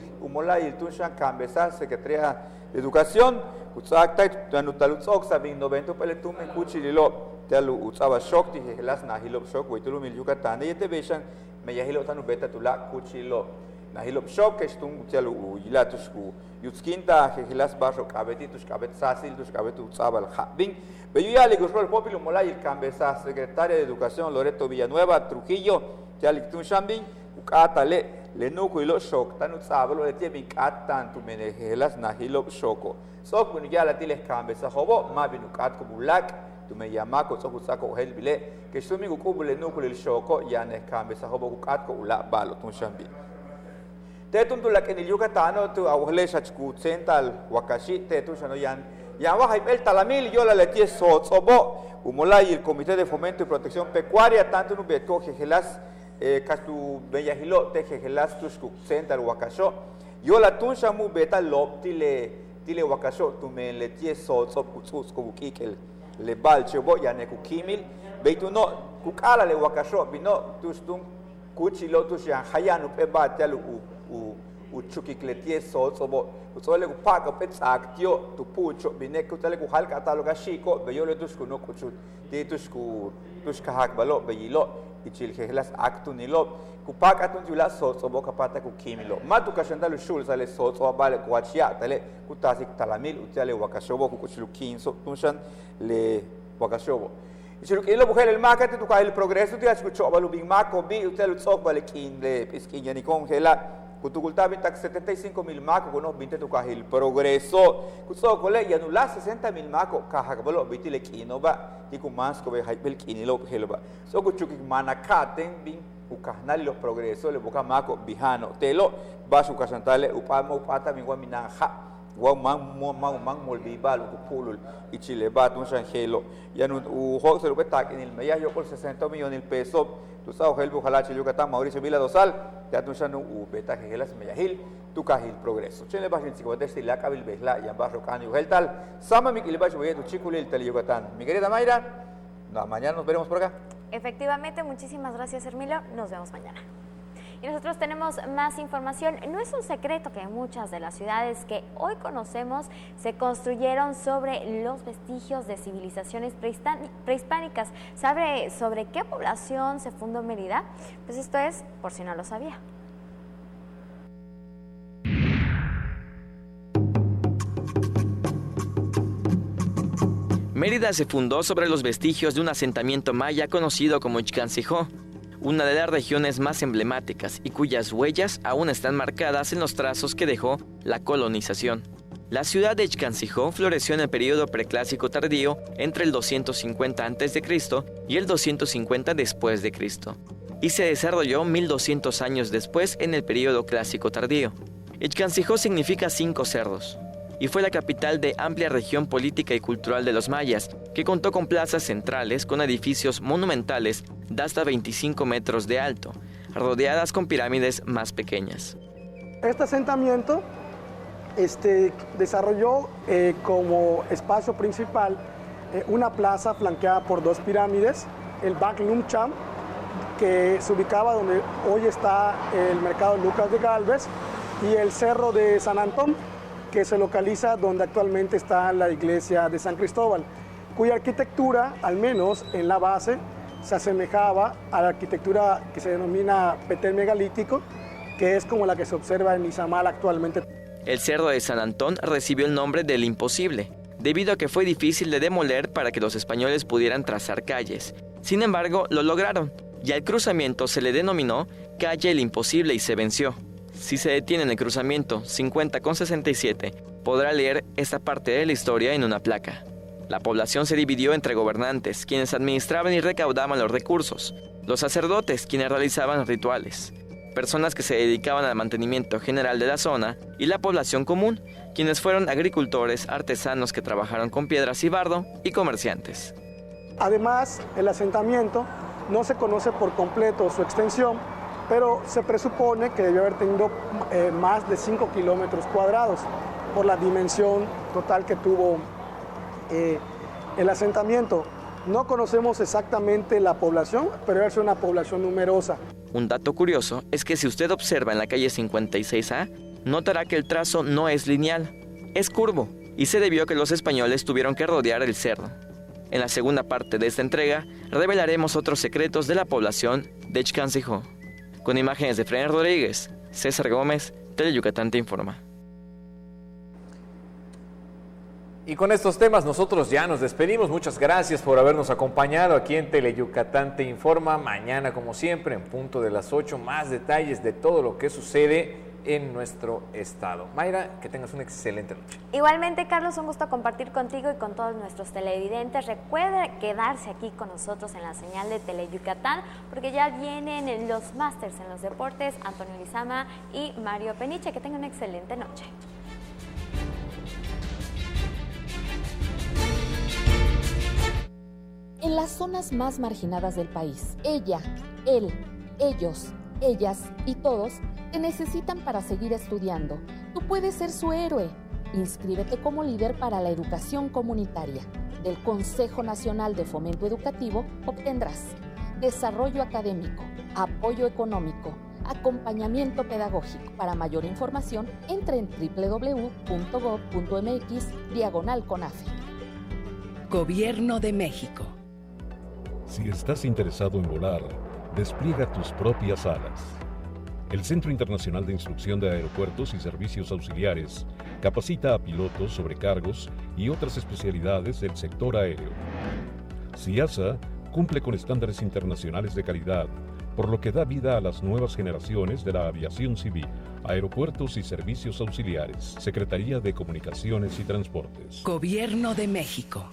Speaker 27: tunshan kambesa secretaria de educación utsakta tanutalutsok sabin 90 peletum kuchililo telu utsaba shokti helas na hilop shok weitulu mil Yucatán yete beshan meya hilop tanu beta tula kuchilo na hilop shok kestung telu ila tusku yutskinta helas basho kabeti tuskabet sasil tuskabet utsaba al khabin Beyuya le gustó el popilo Molay, Cambesa, secretaria de Educación Loreto Villanueva, Trujillo, Yalictun Shambin, Ucatale, Lenuco y los Shok, Tanutzablo, de Tiebin Catan, tu menejelas, Nahilo Shoko. Sok, when ya la tiles Cambesa, Hobo, Mabin Ucat Kubulak, tu me llamaco, Sokusaco, Helbile, que Sumi Ukubule Nuco el Shoko, Yanes Cambesa, Hobo Ucatco, Ula, Balo, Tun Shambin. Tetun tu la que en el Yucatano, tu abuele Shachku, Central, Wakashi, Tetun Shanoyan. Yamaha el talamil yo la letie sobo umolay el Comité de Fomento y Protección Pecuaria tanto no betco jejelas castu bellahilo te jejelas tusku central wakasho yo la tunsha mu beta lop tile wakasho tu me letie sobo kutsus kubukikel le balchebo ya ne kukimil beituno kukala le wakasho bino tustum kuchilo tushan hayanu peba talu uchukikletie sobo Usole ku paga petsaktio tu pucho binek utale ku hal kataloga shiko beyole tusku no kuchut ti tusku tuska hak balo beyilo ichil helas aktu nilo ku paga tun jula sobo kapata ku kimilo matu kashandalu shul sale sobo bale ku achia tale ku tasik talamil utale wakashobo ku kuchlu kinso tunshan le wakashobo ichil ilo bukhel el market tu ka el progreso ti achku chobalu bing mako bi utale tsok bale kin le piskin yani kon hela Kutukultabi tak 75,000 mako kuno 20 tu kahil progreso kuso kole ya nula 60,000 mako kahakbalo bitile kino ba ti kumans ko be haipel kinilo helba so kuchuki manakaten bin ukahnali los progresos le boca maco bijano telo va su casantale upata mi guaminanja guamang molvival upulul y chile bat un shangelo ya no ujo se lo que está en el media yo con 60 millones de pesos tú sabes el bujala chile Yucatán Mauricio Vila Dosal ya tú shanu beta que las meyahil tu cajil progreso chile va sin chico de la cabil besla y barro cani el tal sama mi que le va a subir tu chico el tele Yucatán mi querida Mayra no, mañana nos veremos por acá.
Speaker 2: Efectivamente, muchísimas gracias, Hermilo. Nos vemos mañana. Y nosotros tenemos más información. No es un secreto que muchas de las ciudades que hoy conocemos se construyeron sobre los vestigios de civilizaciones prehispánicas. ¿Sabe sobre qué población se fundó Mérida? Pues esto es, por si no lo sabía.
Speaker 4: Mérida se fundó sobre los vestigios de un asentamiento maya conocido como Ixcancijó, una de las regiones más emblemáticas y cuyas huellas aún están marcadas en los trazos que dejó la colonización. La ciudad de Ixcancijó floreció en el periodo preclásico tardío entre el 250 a.C. y el 250 después de Cristo, y se desarrolló 1200 años después en el periodo clásico tardío. Ixcancijó significa 5 cerros, y fue la capital de amplia región política y cultural de los mayas, que contó con plazas centrales con edificios monumentales de hasta 25 metros de alto, rodeadas con pirámides más pequeñas.
Speaker 3: Este asentamiento desarrolló como espacio principal una plaza flanqueada por 2 pirámides, el Bac Numcham, que se ubicaba donde hoy está el mercado Lucas de Galvez, y el cerro de San Antón, que se localiza donde actualmente está la iglesia de San Cristóbal, cuya arquitectura, al menos en la base, se asemejaba a la arquitectura que se denomina Petén megalítico, que es como la que se observa en Izamal actualmente.
Speaker 4: El cerro de San Antón recibió el nombre del Imposible, debido a que fue difícil de demoler para que los españoles pudieran trazar calles. Sin embargo, lo lograron, y al cruzamiento se le denominó Calle el Imposible y se venció. Si se detiene en el cruzamiento 50 con 67, podrá leer esta parte de la historia en una placa. La población se dividió entre gobernantes, quienes administraban y recaudaban los recursos, los sacerdotes, quienes realizaban rituales, personas que se dedicaban al mantenimiento general de la zona, y la población común, quienes fueron agricultores, artesanos que trabajaron con piedras y bardo, y comerciantes.
Speaker 3: Además, el asentamiento no se conoce por completo su extensión, pero se presupone que debió haber tenido más de 5 kilómetros cuadrados por la dimensión total que tuvo el asentamiento. No conocemos exactamente la población, pero es una población numerosa.
Speaker 4: Un dato curioso es que si usted observa en la calle 56A, notará que el trazo no es lineal, es curvo, y se debió a que los españoles tuvieron que rodear el cerro. En la segunda parte de esta entrega, revelaremos otros secretos de la población de Ixcancijó. Con imágenes de Fren Rodríguez, César Gómez, Teleyucatán te informa.
Speaker 1: Y con estos temas nosotros ya nos despedimos. Muchas gracias por habernos acompañado aquí en Teleyucatán te informa. Mañana, como siempre, en punto de las 8, más detalles de todo lo que sucede en nuestro estado. Mayra, que tengas una excelente noche.
Speaker 2: Igualmente, Carlos, un gusto compartir contigo y con todos nuestros televidentes. Recuerda quedarse aquí con nosotros en la señal de Teleyucatán, porque ya vienen los másters en los deportes, Antonio Lizama y Mario Peniche. Que tengan una excelente noche.
Speaker 7: En las zonas más marginadas del país, ella, él, ellos, ellas y todos te necesitan para seguir estudiando. Tú puedes ser su héroe. Inscríbete como líder para la educación comunitaria. Del Consejo Nacional de Fomento Educativo obtendrás desarrollo académico, apoyo económico, acompañamiento pedagógico. Para mayor información, entra en www.gov.mx/CONAFE.
Speaker 16: Gobierno de México.
Speaker 8: Si estás interesado en volar, despliega tus propias alas. El Centro Internacional de Instrucción de Aeropuertos y Servicios Auxiliares capacita a pilotos, sobrecargos y otras especialidades del sector aéreo. CIASA cumple con estándares internacionales de calidad, por lo que da vida a las nuevas generaciones de la aviación civil, aeropuertos y servicios auxiliares, Secretaría de Comunicaciones y Transportes.
Speaker 16: Gobierno de México.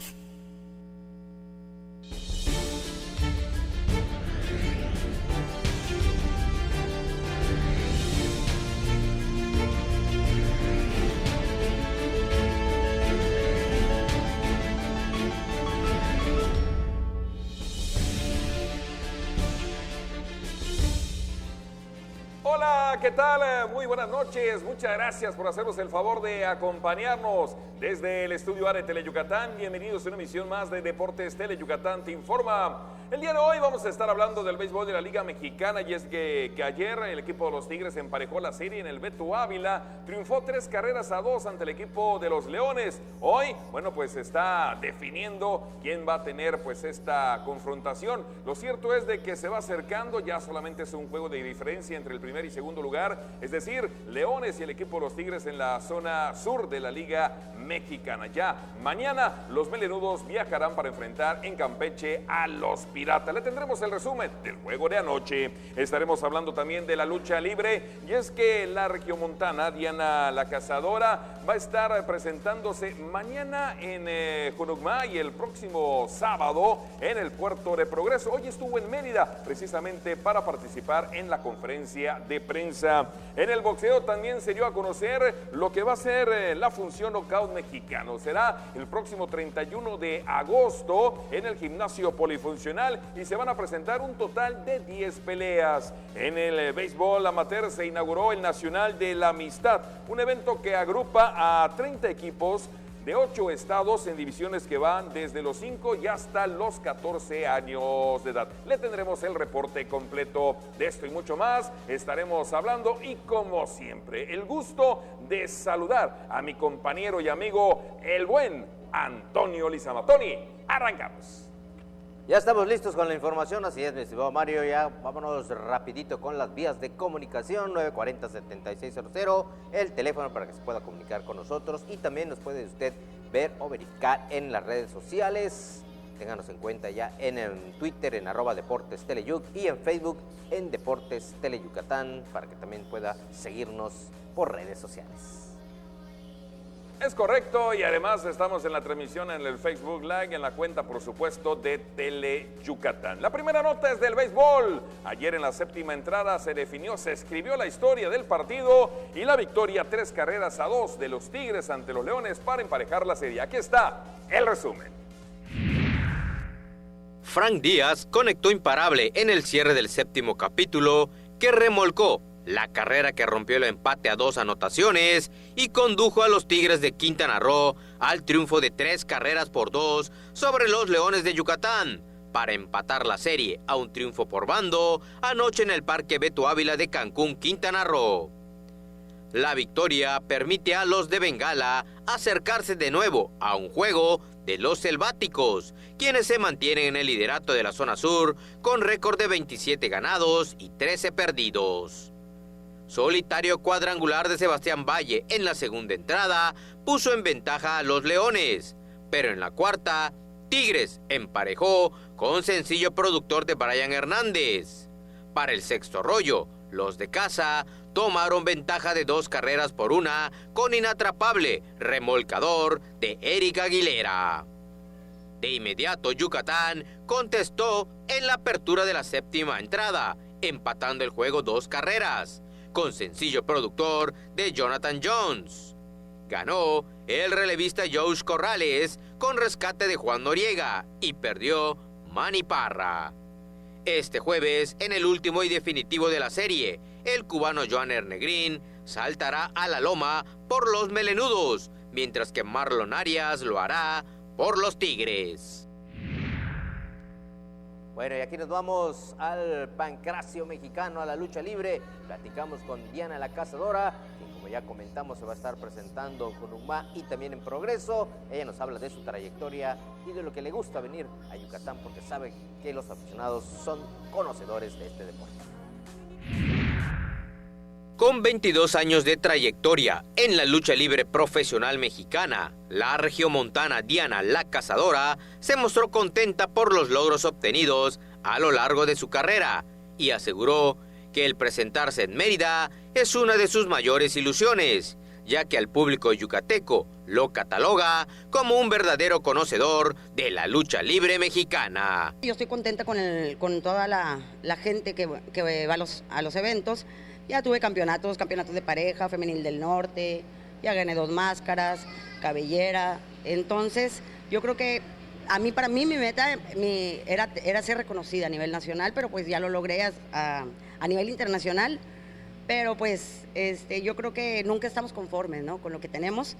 Speaker 9: Hola, ¿qué tal? Muy buenas noches. Muchas gracias por hacernos el favor de acompañarnos desde el estudio A de Teleyucatán. Bienvenidos a una emisión más de Deportes Teleyucatán Te Informa. El día de hoy vamos a estar hablando del béisbol de la Liga Mexicana y es que ayer el equipo de los Tigres emparejó la serie en el Beto Ávila, triunfó 3-2 ante el equipo de los Leones. Hoy, bueno, pues se está definiendo quién va a tener pues esta confrontación. Lo cierto es de que se va acercando, ya solamente es un juego de diferencia entre el primer y segundo lugar, es decir, Leones y el equipo de los Tigres en la zona sur de la Liga Mexicana. Ya mañana los melenudos viajarán para enfrentar en Campeche a los Piratas. Le tendremos el resumen del juego de anoche. Estaremos hablando también de la lucha libre y es que la regiomontana Diana la Cazadora va a estar presentándose mañana en Junucmá y el próximo sábado en el Puerto de Progreso. Hoy estuvo en Mérida precisamente para participar en la conferencia de prensa. En el boxeo también se dio a conocer lo que va a ser la función Knockout Mexicano. Será el próximo 31 de agosto en el gimnasio polifuncional y se van a presentar un total de 10 peleas. En el béisbol amateur se inauguró el Nacional de la Amistad, un evento que agrupa a 30 equipos de 8 estados en divisiones que van desde los 5 y hasta los 14 años de edad. Le tendremos el reporte completo de esto y mucho más. Estaremos hablando y como siempre, el gusto de saludar a mi compañero y amigo, el buen Antonio Lizama. Tony, arrancamos.
Speaker 12: Ya estamos listos con la información, así es, mi estimado Mario, ya vámonos rapidito con las vías de comunicación, 940-7600, el teléfono para que se pueda comunicar con nosotros y también nos puede usted ver o verificar en las redes sociales. Ténganos en cuenta ya en Twitter, en @Deportes Teleyuc y en Facebook en Deportes Teleyucatán para que también pueda seguirnos por redes sociales.
Speaker 9: Es correcto, y además estamos en la transmisión en el Facebook Live, en la cuenta, por supuesto, de Teleyucatán. La primera nota es del béisbol. Ayer en la séptima entrada se escribió la historia del partido y la victoria 3-2 de los Tigres ante los Leones para emparejar la serie. Aquí está el resumen.
Speaker 13: Frank Díaz conectó imparable en el cierre del séptimo capítulo que remolcó la carrera que rompió el empate a 2 anotaciones y condujo a los Tigres de Quintana Roo al triunfo de 3-2 sobre los Leones de Yucatán para empatar la serie a un triunfo por bando anoche en el Parque Beto Ávila de Cancún, Quintana Roo. La victoria permite a los de Bengala acercarse de nuevo a un juego de los selváticos, quienes se mantienen en el liderato de la zona sur con récord de 27 ganados y 13 perdidos. Solitario cuadrangular de Sebastián Valle en la segunda entrada puso en ventaja a los Leones, pero en la cuarta, Tigres emparejó con sencillo productor de Brian Hernández. Para el sexto rollo, los de casa tomaron ventaja de 2-1 con inatrapable remolcador de Eric Aguilera. De inmediato, Yucatán contestó en la apertura de la séptima entrada, empatando el juego 2 carreras. Con sencillo productor de Jonathan Jones. Ganó el relevista Josh Corrales con rescate de Juan Noriega y perdió Manny Parra. Este jueves, en el último y definitivo de la serie, el cubano Joan Ernegrín saltará a la loma por los melenudos, mientras que Marlon Arias lo hará por los Tigres.
Speaker 12: Bueno, y aquí nos vamos al pancracio mexicano, a la lucha libre. Platicamos con Diana la Cazadora, quien, como ya comentamos, se va a estar presentando con UMA y también en Progreso. Ella nos habla de su trayectoria y de lo que le gusta venir a Yucatán, porque sabe que los aficionados son conocedores de este deporte.
Speaker 13: Con 22 años de trayectoria en la lucha libre profesional mexicana, la regiomontana Diana la Cazadora se mostró contenta por los logros obtenidos a lo largo de su carrera y aseguró que el presentarse en Mérida es una de sus mayores ilusiones, ya que al público yucateco lo cataloga como un verdadero conocedor de la lucha libre mexicana.
Speaker 14: Yo estoy contenta con toda la gente que va a los eventos. Ya tuve campeonatos de pareja, femenil del norte, ya gané 2 máscaras, cabellera. Entonces, yo creo que para mí mi meta era ser reconocida a nivel nacional, pero pues ya lo logré a nivel internacional. pero pues yo creo que nunca estamos conformes, ¿no?, con lo que tenemos,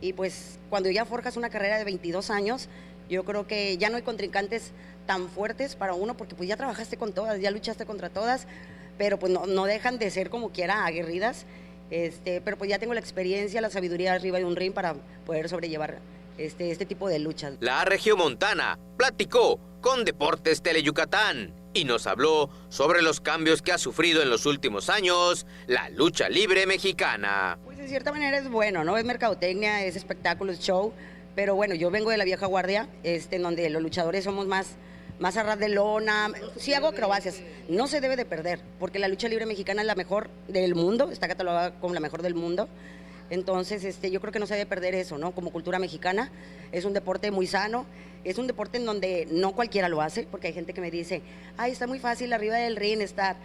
Speaker 14: y pues cuando ya forjas una carrera de 22 años, yo creo que ya no hay contrincantes tan fuertes para uno, porque pues ya trabajaste con todas, ya luchaste contra todas, pero pues no dejan de ser como quiera aguerridas, pero pues ya tengo la experiencia, la sabiduría arriba de un ring para poder sobrellevar este tipo de luchas.
Speaker 13: La regiomontana platicó con Deportes Teleyucatán y nos habló sobre los cambios que ha sufrido en los últimos años la lucha libre mexicana.
Speaker 14: Pues de cierta manera es bueno, ¿no? Es mercadotecnia, es espectáculo, es show, pero bueno, yo vengo de la vieja guardia, en donde los luchadores somos más a ras de lona, sí hago acrobacias, no se debe de perder, porque la lucha libre mexicana es la mejor del mundo, está catalogada como la mejor del mundo. Entonces, yo creo que no se debe perder eso, ¿no? Como cultura mexicana, es un deporte muy sano, es un deporte en donde no cualquiera lo hace, porque hay gente que me dice, ay, está muy fácil arriba del ring estar,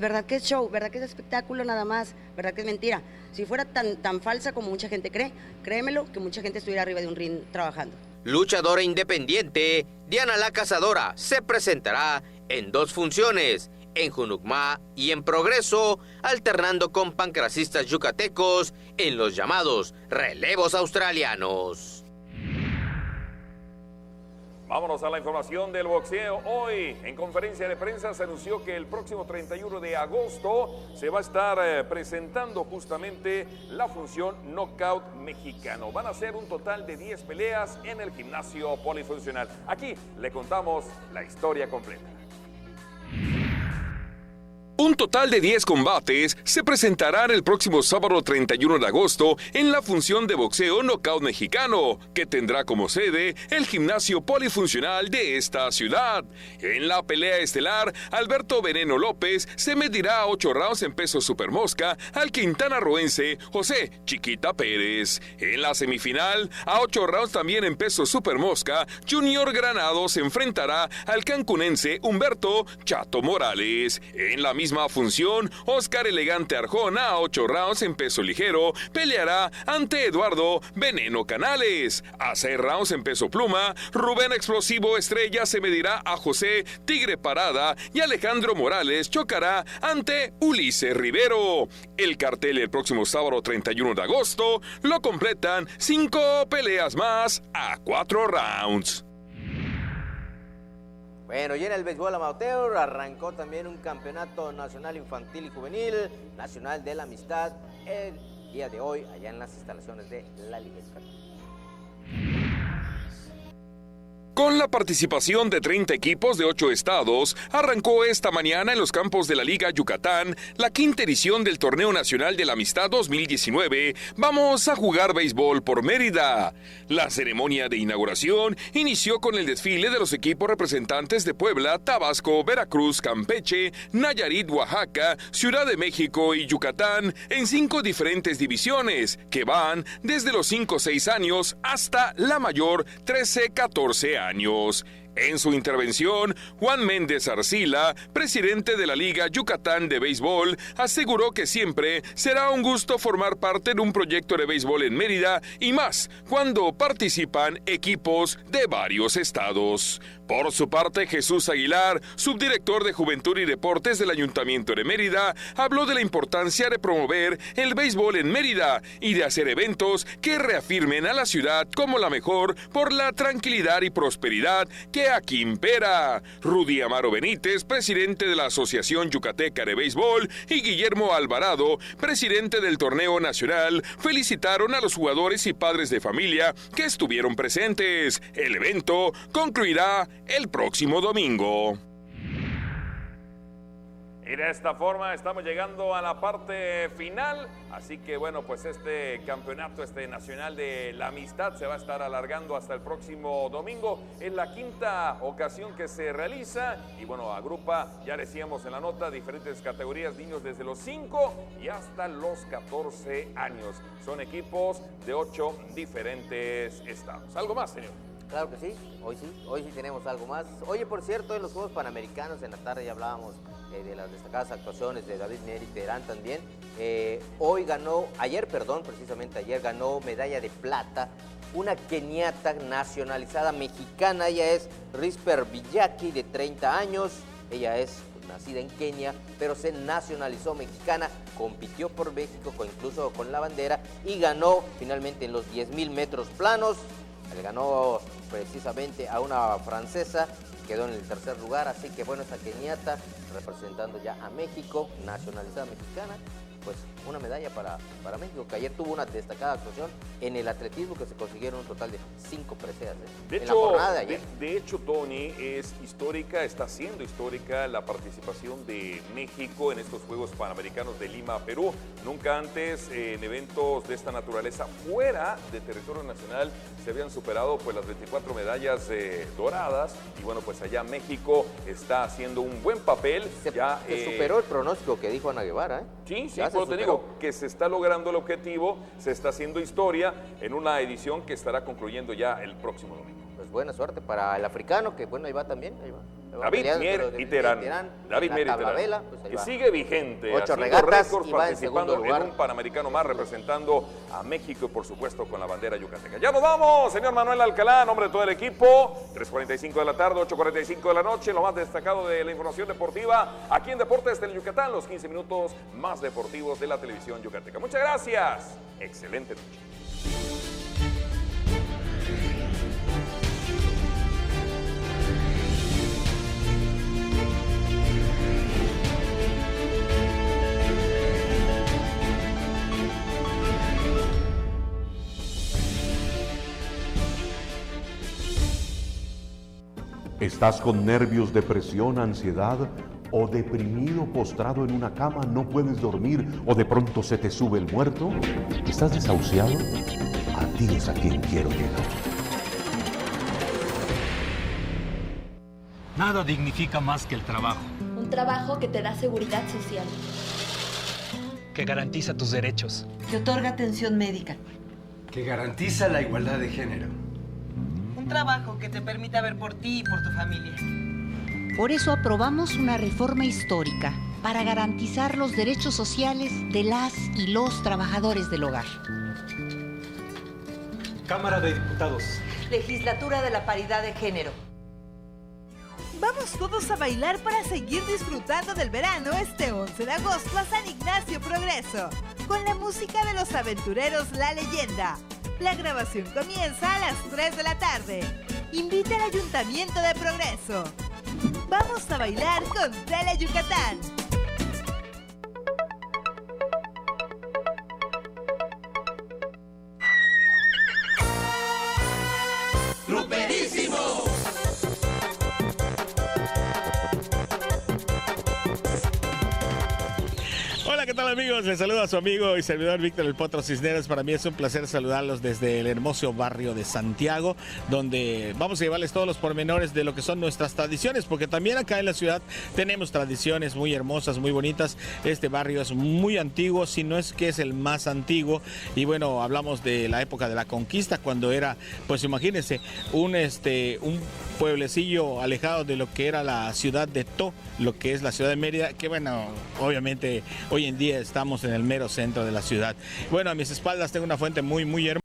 Speaker 14: ¿verdad que es show? ¿Verdad que es espectáculo nada más? ¿Verdad que es mentira? Si fuera tan falsa como mucha gente cree, créemelo que mucha gente estuviera arriba de un ring trabajando.
Speaker 13: Luchadora independiente, Diana la Cazadora se presentará en 2 funciones, en Junucmá y en Progreso, alternando con pancracistas yucatecos en los llamados relevos australianos.
Speaker 9: Vámonos a la información del boxeo. Hoy, en conferencia de prensa, se anunció que el próximo 31 de agosto se va a estar presentando justamente la función Knockout Mexicano. Van a ser un total de 10 peleas en el gimnasio polifuncional. Aquí le contamos la historia completa.
Speaker 10: Un total de 10 combates se presentarán el próximo sábado 31 de agosto en la función de boxeo Knockout Mexicano, que tendrá como sede el gimnasio polifuncional de esta ciudad. En la pelea estelar, Alberto Veneno López se medirá a 8 rounds en peso supermosca al quintanarroense José Chiquita Pérez. En la semifinal, a 8 rounds también en peso supermosca, Junior Granado se enfrentará al cancunense Humberto Chato Morales. En la misma función, Oscar Elegante Arjona, a 8 rounds en peso ligero, peleará ante Eduardo Veneno Canales. A 6 rounds en peso pluma, Rubén Explosivo Estrella se medirá a José Tigre Parada y Alejandro Morales chocará ante Ulises Rivero. El cartel el próximo sábado 31 de agosto lo completan 5 peleas más a 4 rounds.
Speaker 12: Bueno, y en el béisbol amateur arrancó también un campeonato nacional infantil y juvenil, Nacional de la Amistad, el día de hoy, allá en las instalaciones de la Liga Yucatán.
Speaker 10: Con la participación de 30 equipos de 8 estados, arrancó esta mañana en los campos de la Liga Yucatán la 5ª edición del Torneo Nacional de la Amistad 2019. Vamos a jugar béisbol por Mérida. La ceremonia de inauguración inició con el desfile de los equipos representantes de Puebla, Tabasco, Veracruz, Campeche, Nayarit, Oaxaca, Ciudad de México y Yucatán en 5 diferentes divisiones que van desde los 5-6 años hasta la mayor 13-14 años. En su intervención, Juan Méndez Arcila, presidente de la Liga Yucatán de Béisbol, aseguró que siempre será un gusto formar parte de un proyecto de béisbol en Mérida y más cuando participan equipos de varios estados. Por su parte, Jesús Aguilar, subdirector de Juventud y Deportes del Ayuntamiento de Mérida, habló de la importancia de promover el béisbol en Mérida y de hacer eventos que reafirmen a la ciudad como la mejor por la tranquilidad y prosperidad que aquí impera. Rudy Amaro Benítez, presidente de la Asociación Yucateca de Béisbol, y Guillermo Alvarado, presidente del Torneo Nacional, felicitaron a los jugadores y padres de familia que estuvieron presentes. El evento concluirá el próximo domingo.
Speaker 9: Y de esta forma estamos llegando a la parte final, así que bueno, pues este campeonato nacional de la amistad se va a estar alargando hasta el próximo domingo. Es la 5ª ocasión que se realiza y bueno, agrupa, ya decíamos en la nota, diferentes categorías, niños desde los 5 y hasta los 14 años. Son equipos de 8 diferentes estados. ¿Algo más, señor?
Speaker 12: Claro que sí, hoy sí tenemos algo más. Oye, por cierto, en los Juegos Panamericanos en la tarde ya hablábamos de las destacadas actuaciones de David Neri Terán también. Ayer ganó medalla de plata una keniata nacionalizada mexicana. Ella es Risper Villaki, de 30 años. Ella es nacida en Kenia, pero se nacionalizó mexicana, compitió por México, incluso con la bandera, y ganó finalmente en los 10,000 metros planos. Le ganó precisamente a una francesa, quedó en el tercer lugar, así que bueno, esta keniata representando ya a México, nacionalizada mexicana, pues una medalla para México, que ayer tuvo una destacada actuación en el atletismo, que se consiguieron un total de 5 preseas en la jornada de ayer.
Speaker 9: De hecho, Tony, es histórica, está siendo histórica la participación de México en estos Juegos Panamericanos de Lima, Perú. Nunca antes en eventos de esta naturaleza fuera de territorio nacional se habían superado pues las 24 medallas doradas, y bueno, pues allá México está haciendo un buen papel.
Speaker 12: Se superó el pronóstico que dijo Ana Guevara, ¿eh?
Speaker 9: Sí, pero te digo que se está logrando el objetivo, se está haciendo historia en una edición que estará concluyendo ya el próximo domingo.
Speaker 12: Pues buena suerte para el africano, que bueno, ahí va también, ahí va.
Speaker 9: David Mier y Terán, que sigue vigente,
Speaker 12: 8
Speaker 9: haciendo
Speaker 12: regatas
Speaker 9: récords,
Speaker 12: y va
Speaker 9: participando en un Panamericano más, representando a México y por supuesto con la bandera yucateca. Ya nos vamos, señor Manuel Alcalá, en nombre de todo el equipo. 3:45 de la tarde, 8:45 de la noche, lo más destacado de la información deportiva aquí en Deportes del Yucatán, los 15 minutos más deportivos de la televisión yucateca. Muchas gracias, excelente noche.
Speaker 6: ¿Estás con nervios, depresión, ansiedad o deprimido, postrado en una cama, no puedes dormir o de pronto se te sube el muerto? ¿Estás desahuciado? A ti es a quien quiero llegar.
Speaker 11: Nada dignifica más que el trabajo.
Speaker 15: Un trabajo que te da seguridad social.
Speaker 11: Que garantiza tus derechos.
Speaker 17: Que otorga atención médica.
Speaker 18: Que garantiza la igualdad de género.
Speaker 17: Un trabajo que te permita ver por ti y por tu familia.
Speaker 19: Por eso aprobamos una reforma histórica para garantizar los derechos sociales de las y los trabajadores del hogar.
Speaker 11: Cámara de Diputados.
Speaker 17: Legislatura de la Paridad de Género.
Speaker 21: Vamos todos a bailar para seguir disfrutando del verano este 11 de agosto a San Ignacio Progreso, con la música de los aventureros La Leyenda. La grabación comienza a las 3 de la tarde. Invita al Ayuntamiento de Progreso. Vamos a bailar con Tele Yucatán.
Speaker 26: ¡Gruperísimo!
Speaker 28: Hola, ¿qué tal amigos? Les saluda a su amigo y servidor Víctor El Potro Cisneros. Para mí es un placer saludarlos desde el hermoso barrio de Santiago, donde vamos a llevarles todos los pormenores de lo que son nuestras tradiciones, porque también acá en la ciudad tenemos tradiciones muy hermosas, muy bonitas. Este barrio es muy antiguo, si no es que es el más antiguo, y bueno, hablamos de la época de la conquista, cuando era, pues imagínense, un pueblecillo alejado de lo que era la ciudad de To, lo que es la ciudad de Mérida, que bueno, obviamente hoy en día estamos en el mero centro de la ciudad. Bueno, a mis espaldas tengo una fuente muy hermosa.